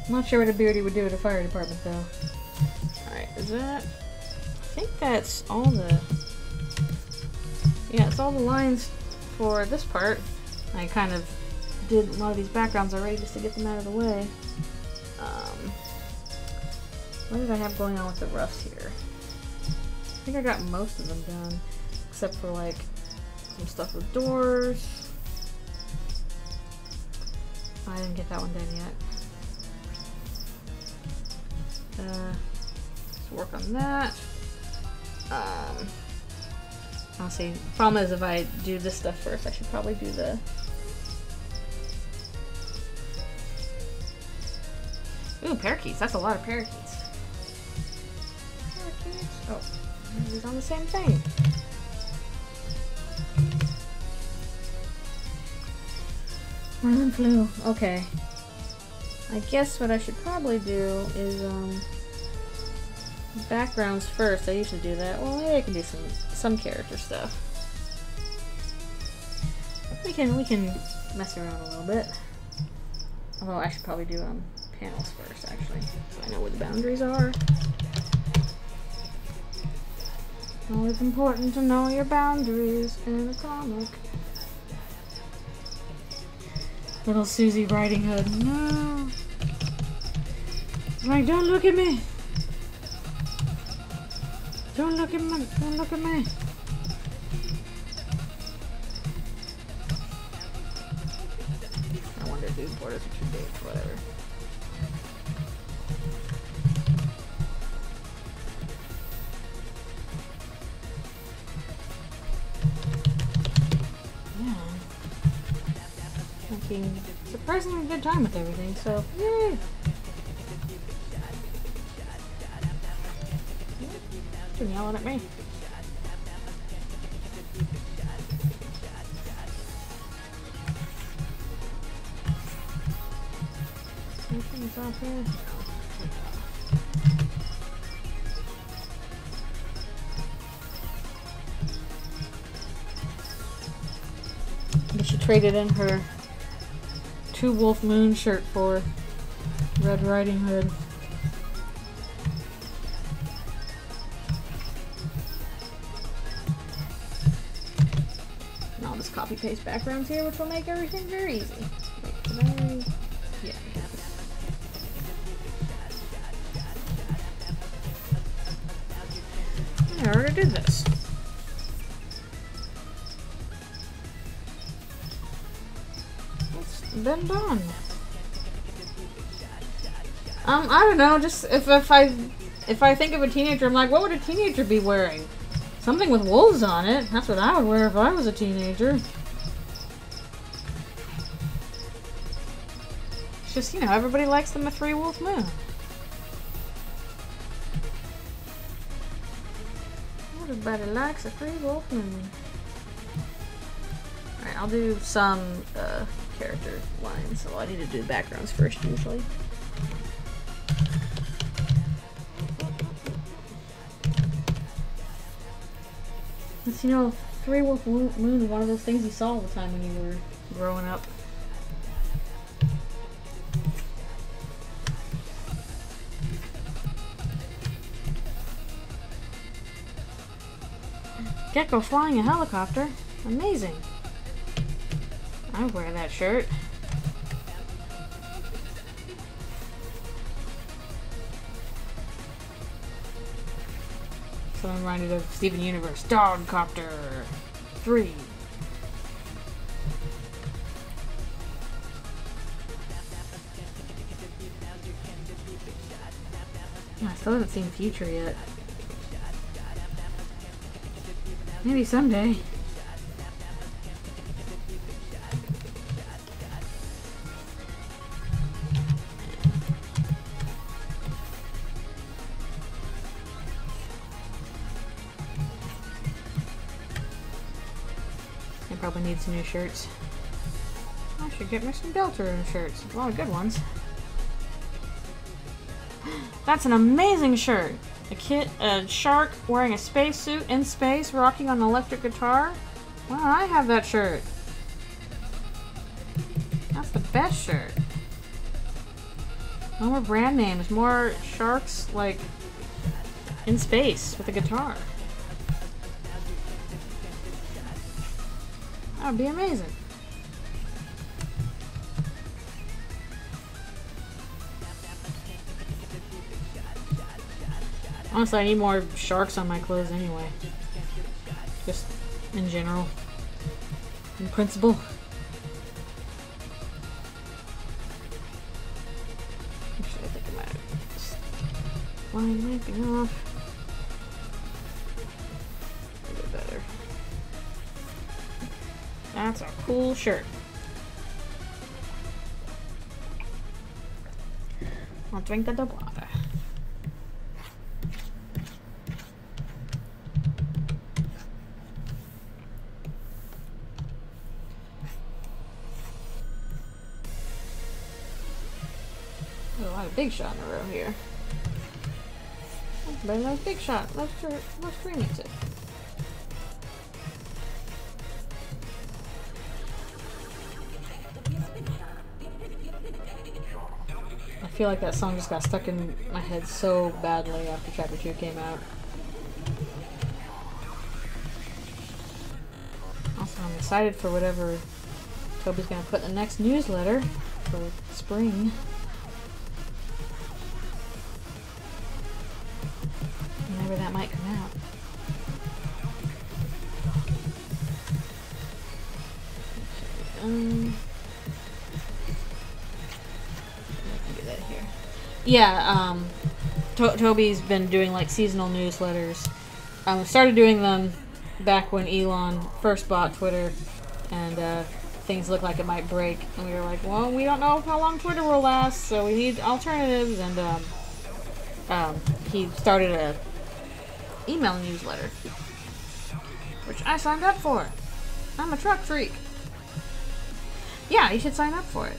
I'm not sure what a beardy would do at a fire department, though. Alright, is that... I think that's all the... Yeah, it's all the lines for this part. I kind of did a lot of these backgrounds already just to get them out of the way. What did I have going on with the roughs here? I think I got most of them done, except for, like, some stuff with doors. Oh, I didn't get that one done yet. Let's work on that. I'll see. Problem is, if I do this stuff first, I should probably do the... Ooh, parakeets. That's a lot of parakeets. Parakeets. Oh, he's on the same thing. Merlin flu. Okay. I guess what I should probably do is, backgrounds first. I usually do that. Well, maybe I can do some character stuff. We can mess around a little bit. Although I should probably do, panels first, actually. So I know where the boundaries are. Always important to know your boundaries in a comic. Little Susie Riding Hood. No. Like, don't look at me. Don't look at me. Don't look at me. I wonder if these borders are too big. Whatever. Making surprisingly good time with everything, so yay! You're yelling at me. Anything's off here? I guess she traded in her Two Wolf Moon shirt for Red Riding Hood. And I'll just copy paste backgrounds here, which will make everything very easy. Wait, did I? Yeah, I have it. I already did this. Been done. I don't know, just if I think of a teenager, I'm like, what would a teenager be wearing? Something with wolves on it. That's what I would wear if I was a teenager. It's just, you know, everybody likes them a 3-wolf moon. Everybody likes a 3-wolf moon. Alright, I'll do some character lines, so I need to do backgrounds first usually. But you know, 3-wolf moon is one of those things you saw all the time when you were growing up. Gecko flying a helicopter. Amazing. I wear that shirt. So I'm reminded of Steven Universe. Dogcopter 3. I still haven't seen Future yet. Maybe someday. probably need some new shirts. I should get me some Deltarune shirts. A lot of good ones. That's an amazing shirt. A shark wearing a spacesuit in space, rocking on an electric guitar. Well, I have that shirt. That's the best shirt. No more brand names, more sharks like in space with a guitar. That would be amazing. Honestly, I need more sharks on my clothes anyway. Just in general. In principle. Actually, I think I might just line anything off. A bit better. That's a cool shirt. I'll drink the water. Big shot in a row here. Everybody loves Big Shot. Let's remix it. I feel like that song just got stuck in my head so badly after Chapter 2 came out. Also, I'm excited for whatever Toby's gonna put in the next newsletter for spring. Whenever that might come out. I can do that here. Yeah, Toby's been doing like seasonal newsletters. Started doing them back when Elon first bought Twitter, and things looked like it might break. And we were like, well, we don't know how long Twitter will last, so we need alternatives. And he started a email newsletter, which I signed up for. I'm a truck freak. Yeah, you should sign up for it.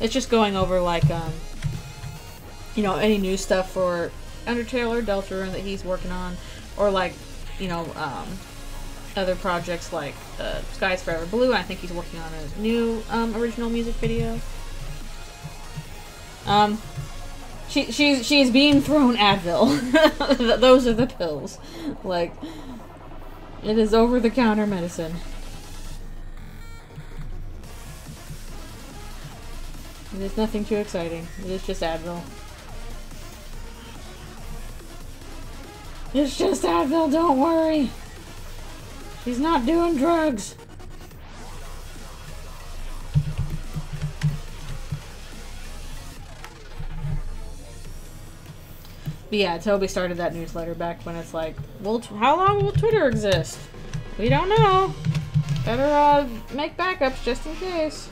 It's just going over like, you know, any new stuff for Undertale or Deltarune that he's working on, or like, you know, other projects like Sky's Forever Blue. I think he's working on a new original music video. She's being thrown Advil. Those are the pills. Like, it is over-the-counter medicine. It is nothing too exciting. It is just Advil. It's just Advil, don't worry. She's not doing drugs. But yeah, Toby started that newsletter back when it's like, well, how long will Twitter exist? We don't know. Better make backups just in case.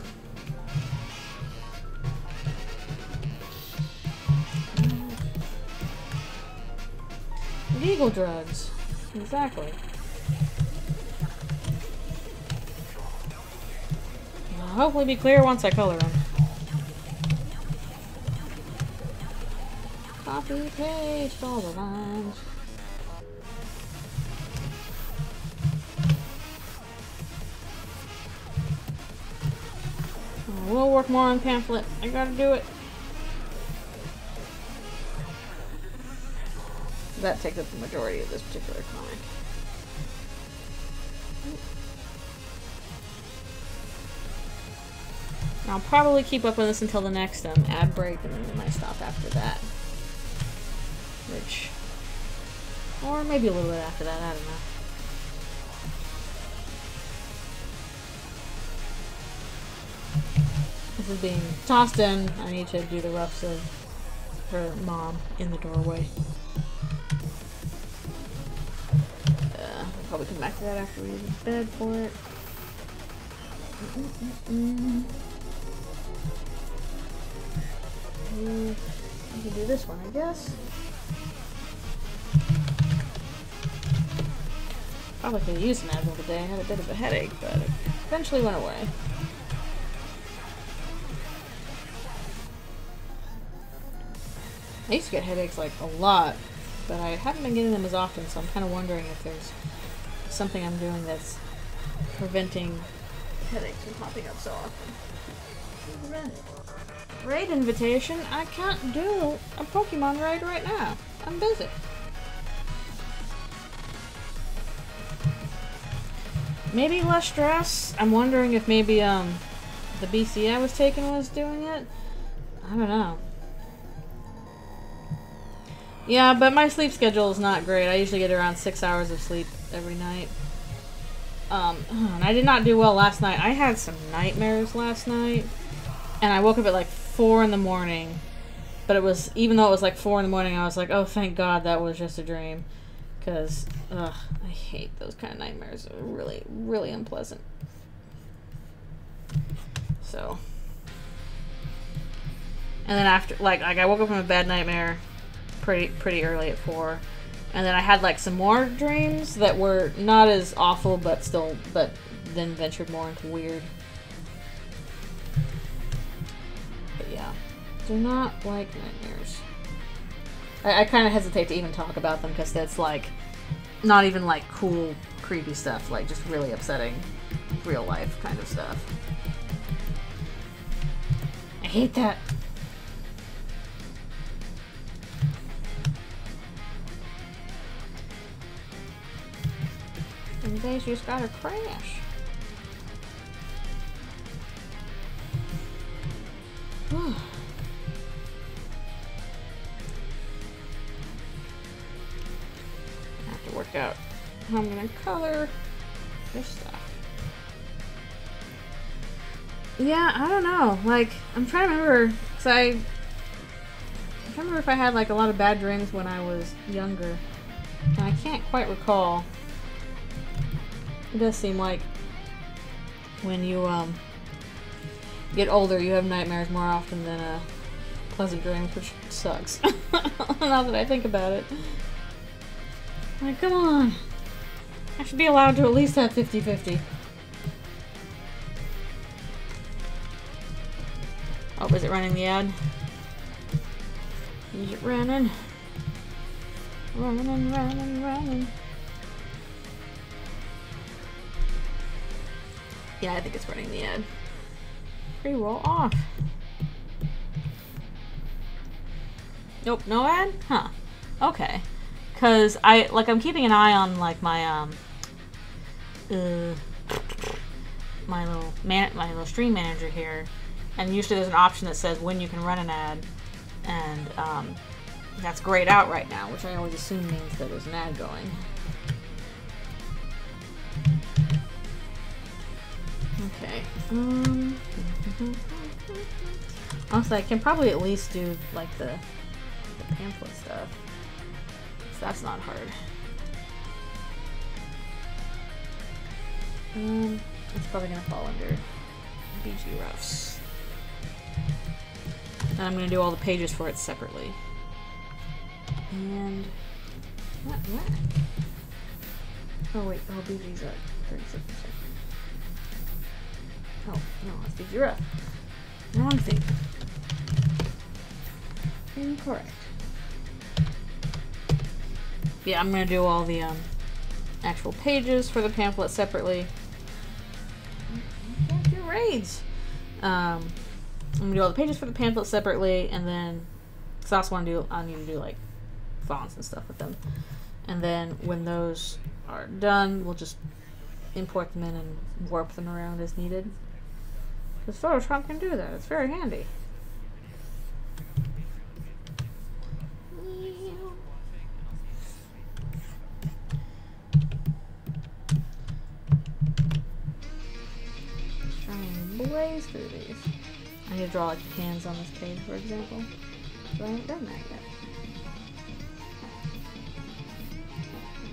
Legal drugs. Exactly. I'll hopefully be clear once I color them. Copy, paste all the lines. We'll work more on pamphlet. I gotta do it. That takes up the majority of this particular comic. I'll probably keep up with this until the next ad break, and then we might stop after that. Which, or maybe a little bit after that, I don't know. This is being tossed in. I need to do the roughs of her mom in the doorway. I'll probably come back to that after we get to bed for it. I can do this one, I guess. Probably could have used an Advil today. I had a bit of a headache, but it eventually went away. I used to get headaches like a lot, but I haven't been getting them as often, so I'm kind of wondering if there's something I'm doing that's preventing headaches from popping up so often. Raid invitation? I can't do a Pokemon raid right now. I'm busy. Maybe less stress. I'm wondering if maybe the BC I was taking was doing it. I don't know. Yeah, but my sleep schedule is not great. I usually get around 6 hours of sleep every night. And I did not do well last night. I had some nightmares last night, and I woke up at like 4 in the morning. But it was, even though it was like 4 in the morning, I was like, oh, thank God that was just a dream. Because, ugh, I hate those kind of nightmares. They're really, really unpleasant. So. And then after, like I woke up from a bad nightmare pretty early at 4. And then I had like some more dreams that were not as awful, but then ventured more into weird. But yeah. Do not like nightmares. I kind of hesitate to even talk about them because that's like not even like cool, creepy stuff, like just really upsetting real life kind of stuff. I hate that. Some days you just gotta crash. Work out how I'm gonna color this stuff. Yeah, I don't know. Like, I'm trying to remember, because I'm trying to remember if I had like a lot of bad dreams when I was younger, and I can't quite recall. It does seem like when you get older, you have nightmares more often than pleasant dreams, which sucks. Now that I think about it. Like, come on. I should be allowed to at least have 50-50. Oh, is it running the ad? Is it running? Running. Yeah, I think it's running the ad. Free roll off. Nope, no ad? Huh. Okay. Because I'm keeping an eye on like my my little stream manager here, and usually there's an option that says when you can run an ad, and that's grayed out right now, which I always assume means that there's an ad going. Okay. Honestly, I can probably at least do like the pamphlet stuff. That's not hard. It's probably gonna fall under BG Roughs. And I'm gonna do all the pages for it separately. And what? Oh wait, oh BG's at 36%. Oh no, it's BG Rough. Wrong thing. Incorrect. Yeah, I'm gonna do all the actual pages for the pamphlet separately. I can't do raids. I'm gonna do all the pages for the pamphlet separately, and then because I also want to do, I need to do like fonts and stuff with them. And then when those are done, we'll just import them in and warp them around as needed. Because Photoshop can do that. It's very handy. Blaze through these. I need to draw like hands on this page, for example. But I haven't done that yet.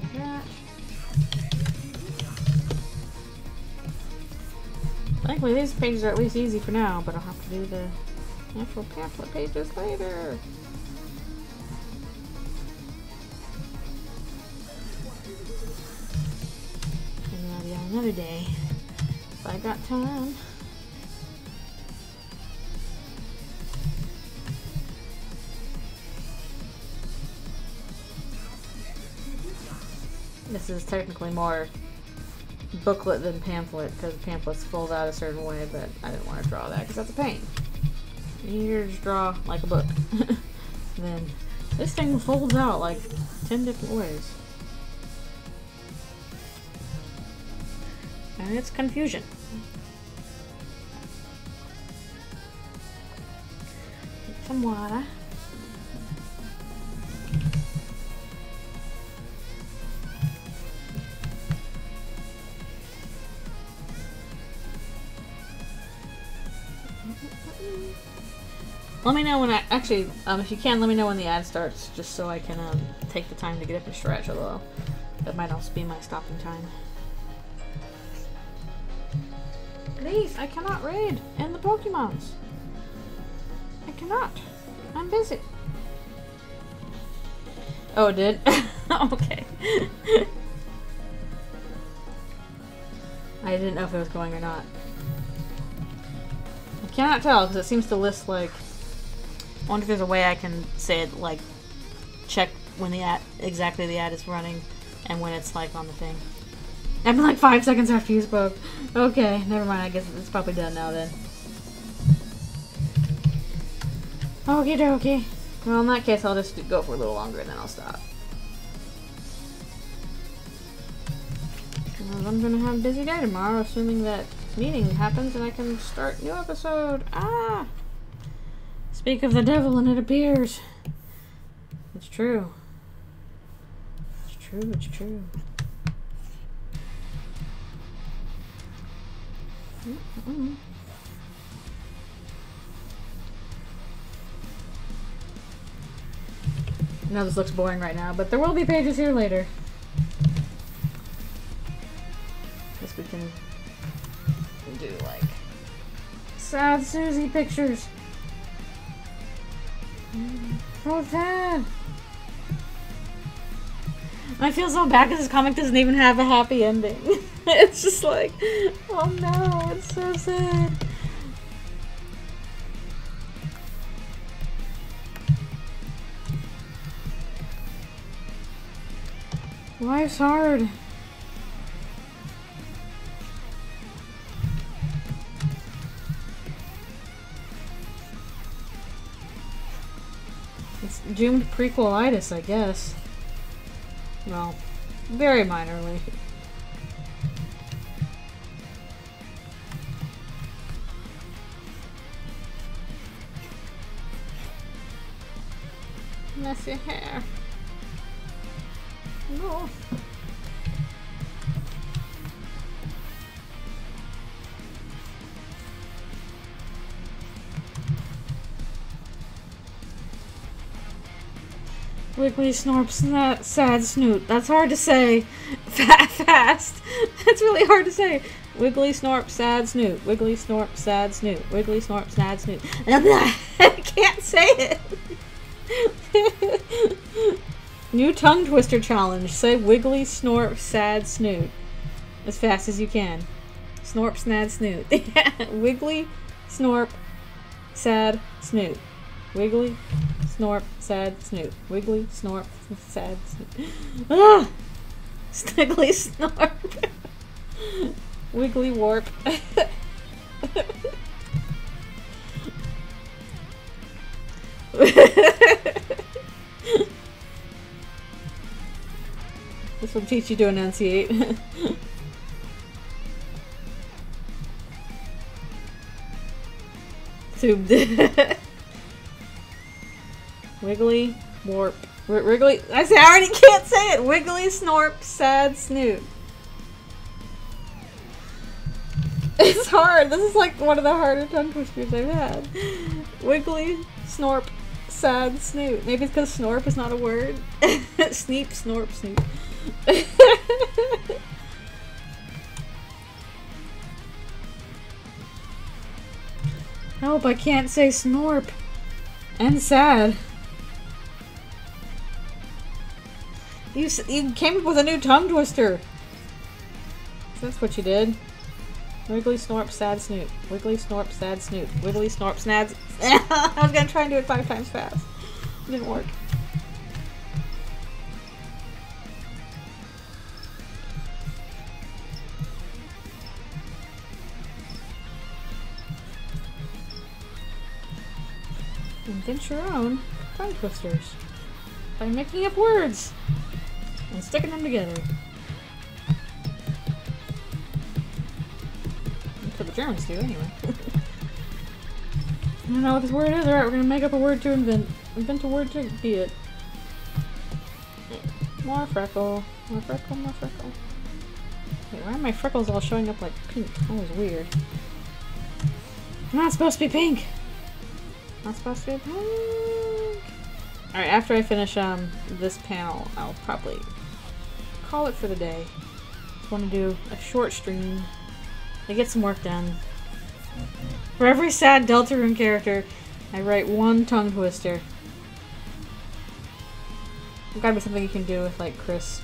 Like that. Thankfully, these pages are at least easy for now, but I'll have to do the actual pamphlet pages later. another day. If I got time. This is technically more booklet than pamphlet, because pamphlets fold out a certain way, but I didn't want to draw that because that's a pain. You just draw like a book. Then this thing folds out like 10 different ways. And it's confusion. Get some water. Let me know when if you can, let me know when the ad starts, just so I can take the time to get up and stretch, although that might also be my stopping time. Please, I cannot raid in the Pokemons. I cannot. I'm busy. Oh, it did? Okay. I didn't know if it was going or not. I cannot tell, because it seems to list, like... I wonder if there's a way I can say it, like, check when the ad, exactly the ad is running, and when it's, like, on the thing. I've been like 5 seconds after you spoke. Okay, never mind, I guess it's probably done now then. Okie dokie. Well, in that case, I'll just go for a little longer and then I'll stop. Well, I'm gonna have a busy day tomorrow, assuming that meeting happens and I can start new episode. Ah! Speak of the devil and it appears. It's true. It's true, it's true. I know this looks boring right now, but there will be pages here later. Guess we can do like sad Susie pictures. So sad. I feel so bad because this comic doesn't even have a happy ending. It's just like, oh no, it's so sad. Life's hard. It's doomed prequelitis, I guess. Well, very minorly. Messy hair. No. Wiggly Snorp Sad Snoot. That's hard to say. Fast. That's really hard to say. Wiggly Snorp Sad Snoot. Wiggly Snorp Sad Snoot. Wiggly Snorp Sad Snoot. I can't say it. New tongue twister challenge. Say Wiggly Snorp Sad Snoot as fast as you can. Snorp Snad Snoot. Wiggly Snorp Sad Snoot. Wiggly Snorp Sad Snoot. Wiggly Snorp Sad Snoot. Ah! Sniggly Snorp. Wiggly Warp. This will teach you to enunciate. Wiggly Warp. Wriggly. I already can't say it. Wiggly Snorp Sad Snoot. It's hard. This is like one of the harder tongue twisters I've had. Wiggly Snorp Sad Snoot. Maybe it's because snorp is not a word. Sneep, snorp, snoot. Help, I can't say snorp. And sad. You came up with a new tongue twister. That's what you did. Wiggly snorp, sad snoot. Wiggly snorp, sad snoot. Wiggly snorp, snads. I was gonna try and do it 5 times fast. It didn't work. Invent your own tongue twisters by making up words and sticking them together. That's what the Germans do, anyway. I don't know what this word is. Alright, we're gonna make up a word to invent. Invent a word to be it. More freckle. More freckle, more freckle. Wait, why are my freckles all showing up like pink? That was weird. I'm not supposed to be pink! Not supposed to be pink! Alright, after I finish this panel, I'll probably call it for the day. Just want to do a short stream to get some work done. For every sad Deltarune character, I write 1 tongue twister. There's gotta be something you can do with like crisp.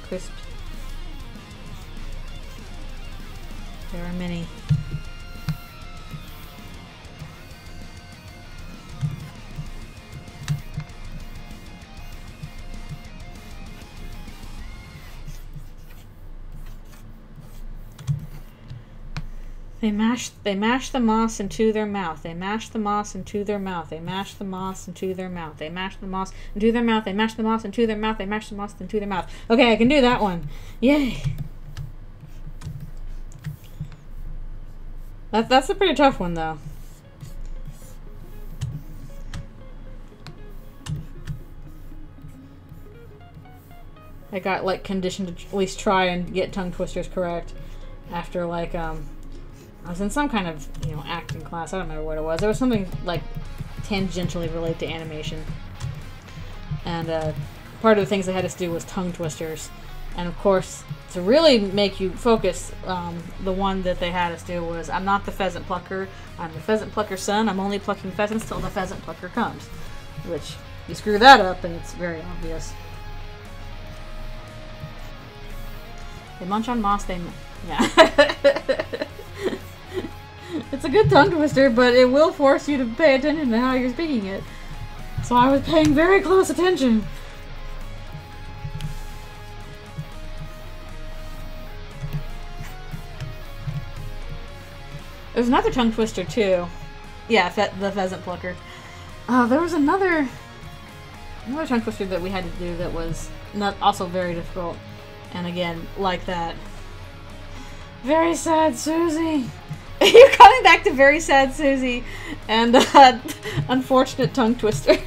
There are many. They mash the moss into their mouth. They mash the moss into their mouth. They mash the moss into their mouth. They mash the moss into their mouth. They mash the moss into their mouth. They mash the moss into their mouth. Okay, I can do that one. Yay! That's a pretty tough one, though. I got, like, conditioned to at least try and get tongue twisters correct after, like, I was in some kind of, you know, acting class. I don't remember what it was. There was something, like, tangentially related to animation. And, part of the things they had us do was tongue twisters. And, of course, to really make you focus, the one that they had us do was, I'm not the pheasant plucker. I'm the pheasant plucker's son. I'm only plucking pheasants till the pheasant plucker comes. Which, you screw that up and it's very obvious. They munch on moss, they... Yeah. It's a good tongue twister, but it will force you to pay attention to how you're speaking it. So I was paying very close attention. There's another tongue twister too. Yeah, the pheasant plucker. There was another tongue twister that we had to do that was not also very difficult. And again, like that. Very sad Susie. You're coming back to very sad Susie and unfortunate tongue twisters.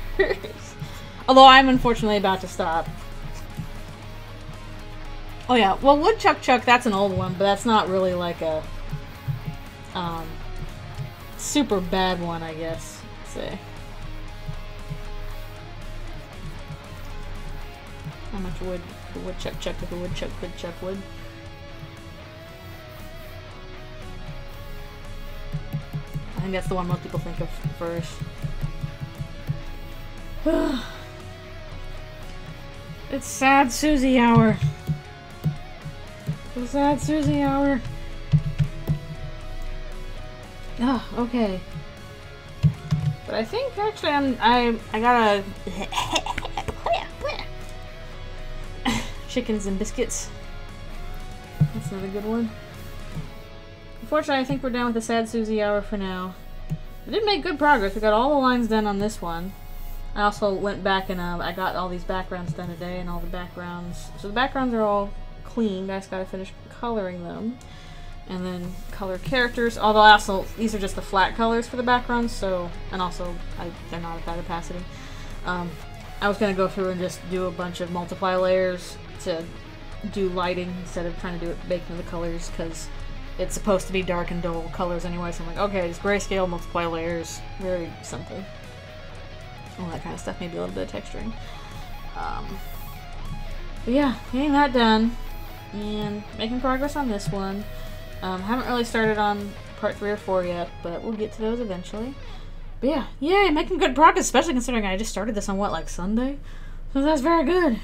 Although I'm unfortunately about to stop. Oh yeah, well Woodchuck Chuck, that's an old one, but that's not really like a super bad one, I guess. Let's see. How much wood the woodchuck chuck if a woodchuck could chuck wood? I think that's the one most people think of first. It's sad Susie hour. It's sad Susie hour. Ah, okay. But I think actually I gotta chickens and biscuits. That's another good one. Unfortunately, I think we're done with the sad Susie hour for now. We did make good progress. We got all the lines done on this one. I also went back and I got all these backgrounds done today, and all the backgrounds. So the backgrounds are all clean. I just gotta finish coloring them, and then color characters. Although also these are just the flat colors for the backgrounds. So and also they're not at that opacity. I was gonna go through and just do a bunch of multiply layers to do lighting instead of trying to do it baked into the colors, because it's supposed to be dark and dull colors anyway, so I'm like, okay, just grayscale, multiply layers, very simple. All that kind of stuff, maybe a little bit of texturing. But yeah, getting that done, and making progress on this one. Haven't really started on part 3 or 4 yet, but we'll get to those eventually. But yeah, yay, making good progress, especially considering I just started this on, what, like Sunday? So that's very good.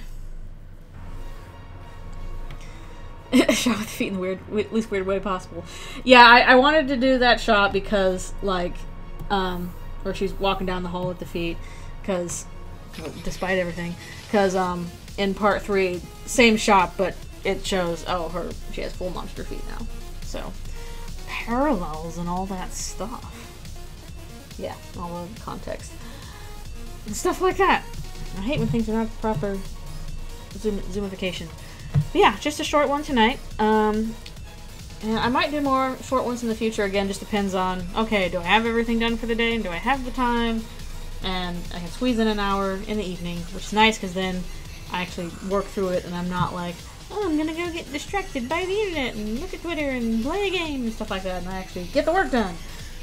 Shot with the feet in the least weird way possible. Yeah, I wanted to do that shot because, like, where she's walking down the hall with the feet, because, despite everything, because, in part 3, same shot, but it shows, oh, she has full monster feet now. So, parallels and all that stuff. Yeah, all the context. And stuff like that. I hate when things are not proper zoomification. But yeah, just a short one tonight. And I might do more short ones in the future. Again, just depends on, okay, do I have everything done for the day? And do I have the time? And I can squeeze in an hour in the evening, which is nice because then I actually work through it and I'm not like, oh, I'm gonna go get distracted by the internet and look at Twitter and play a game and stuff like that. And I actually get the work done.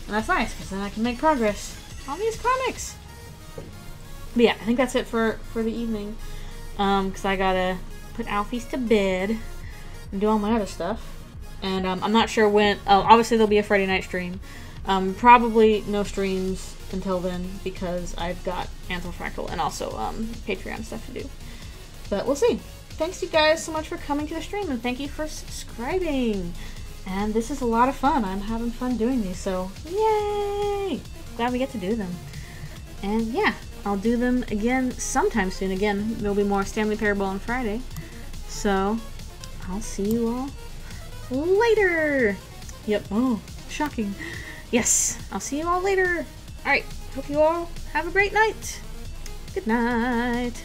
And that's nice because then I can make progress on these comics. But yeah, I think that's it for the evening. Because I gotta put Alfie's to bed and do all my other stuff. And I'm not sure when. Obviously, there'll be a Friday night stream. Probably no streams until then because I've got Anthem Fractal and also Patreon stuff to do. But we'll see. Thanks you guys so much for coming to the stream and thank you for subscribing. And this is a lot of fun. I'm having fun doing these, so yay! Glad we get to do them. And yeah, I'll do them again sometime soon. Again, there'll be more Stanley Parable on Friday. So, I'll see you all later! Yep, oh, shocking. Yes, I'll see you all later. Alright, hope you all have a great night. Good night.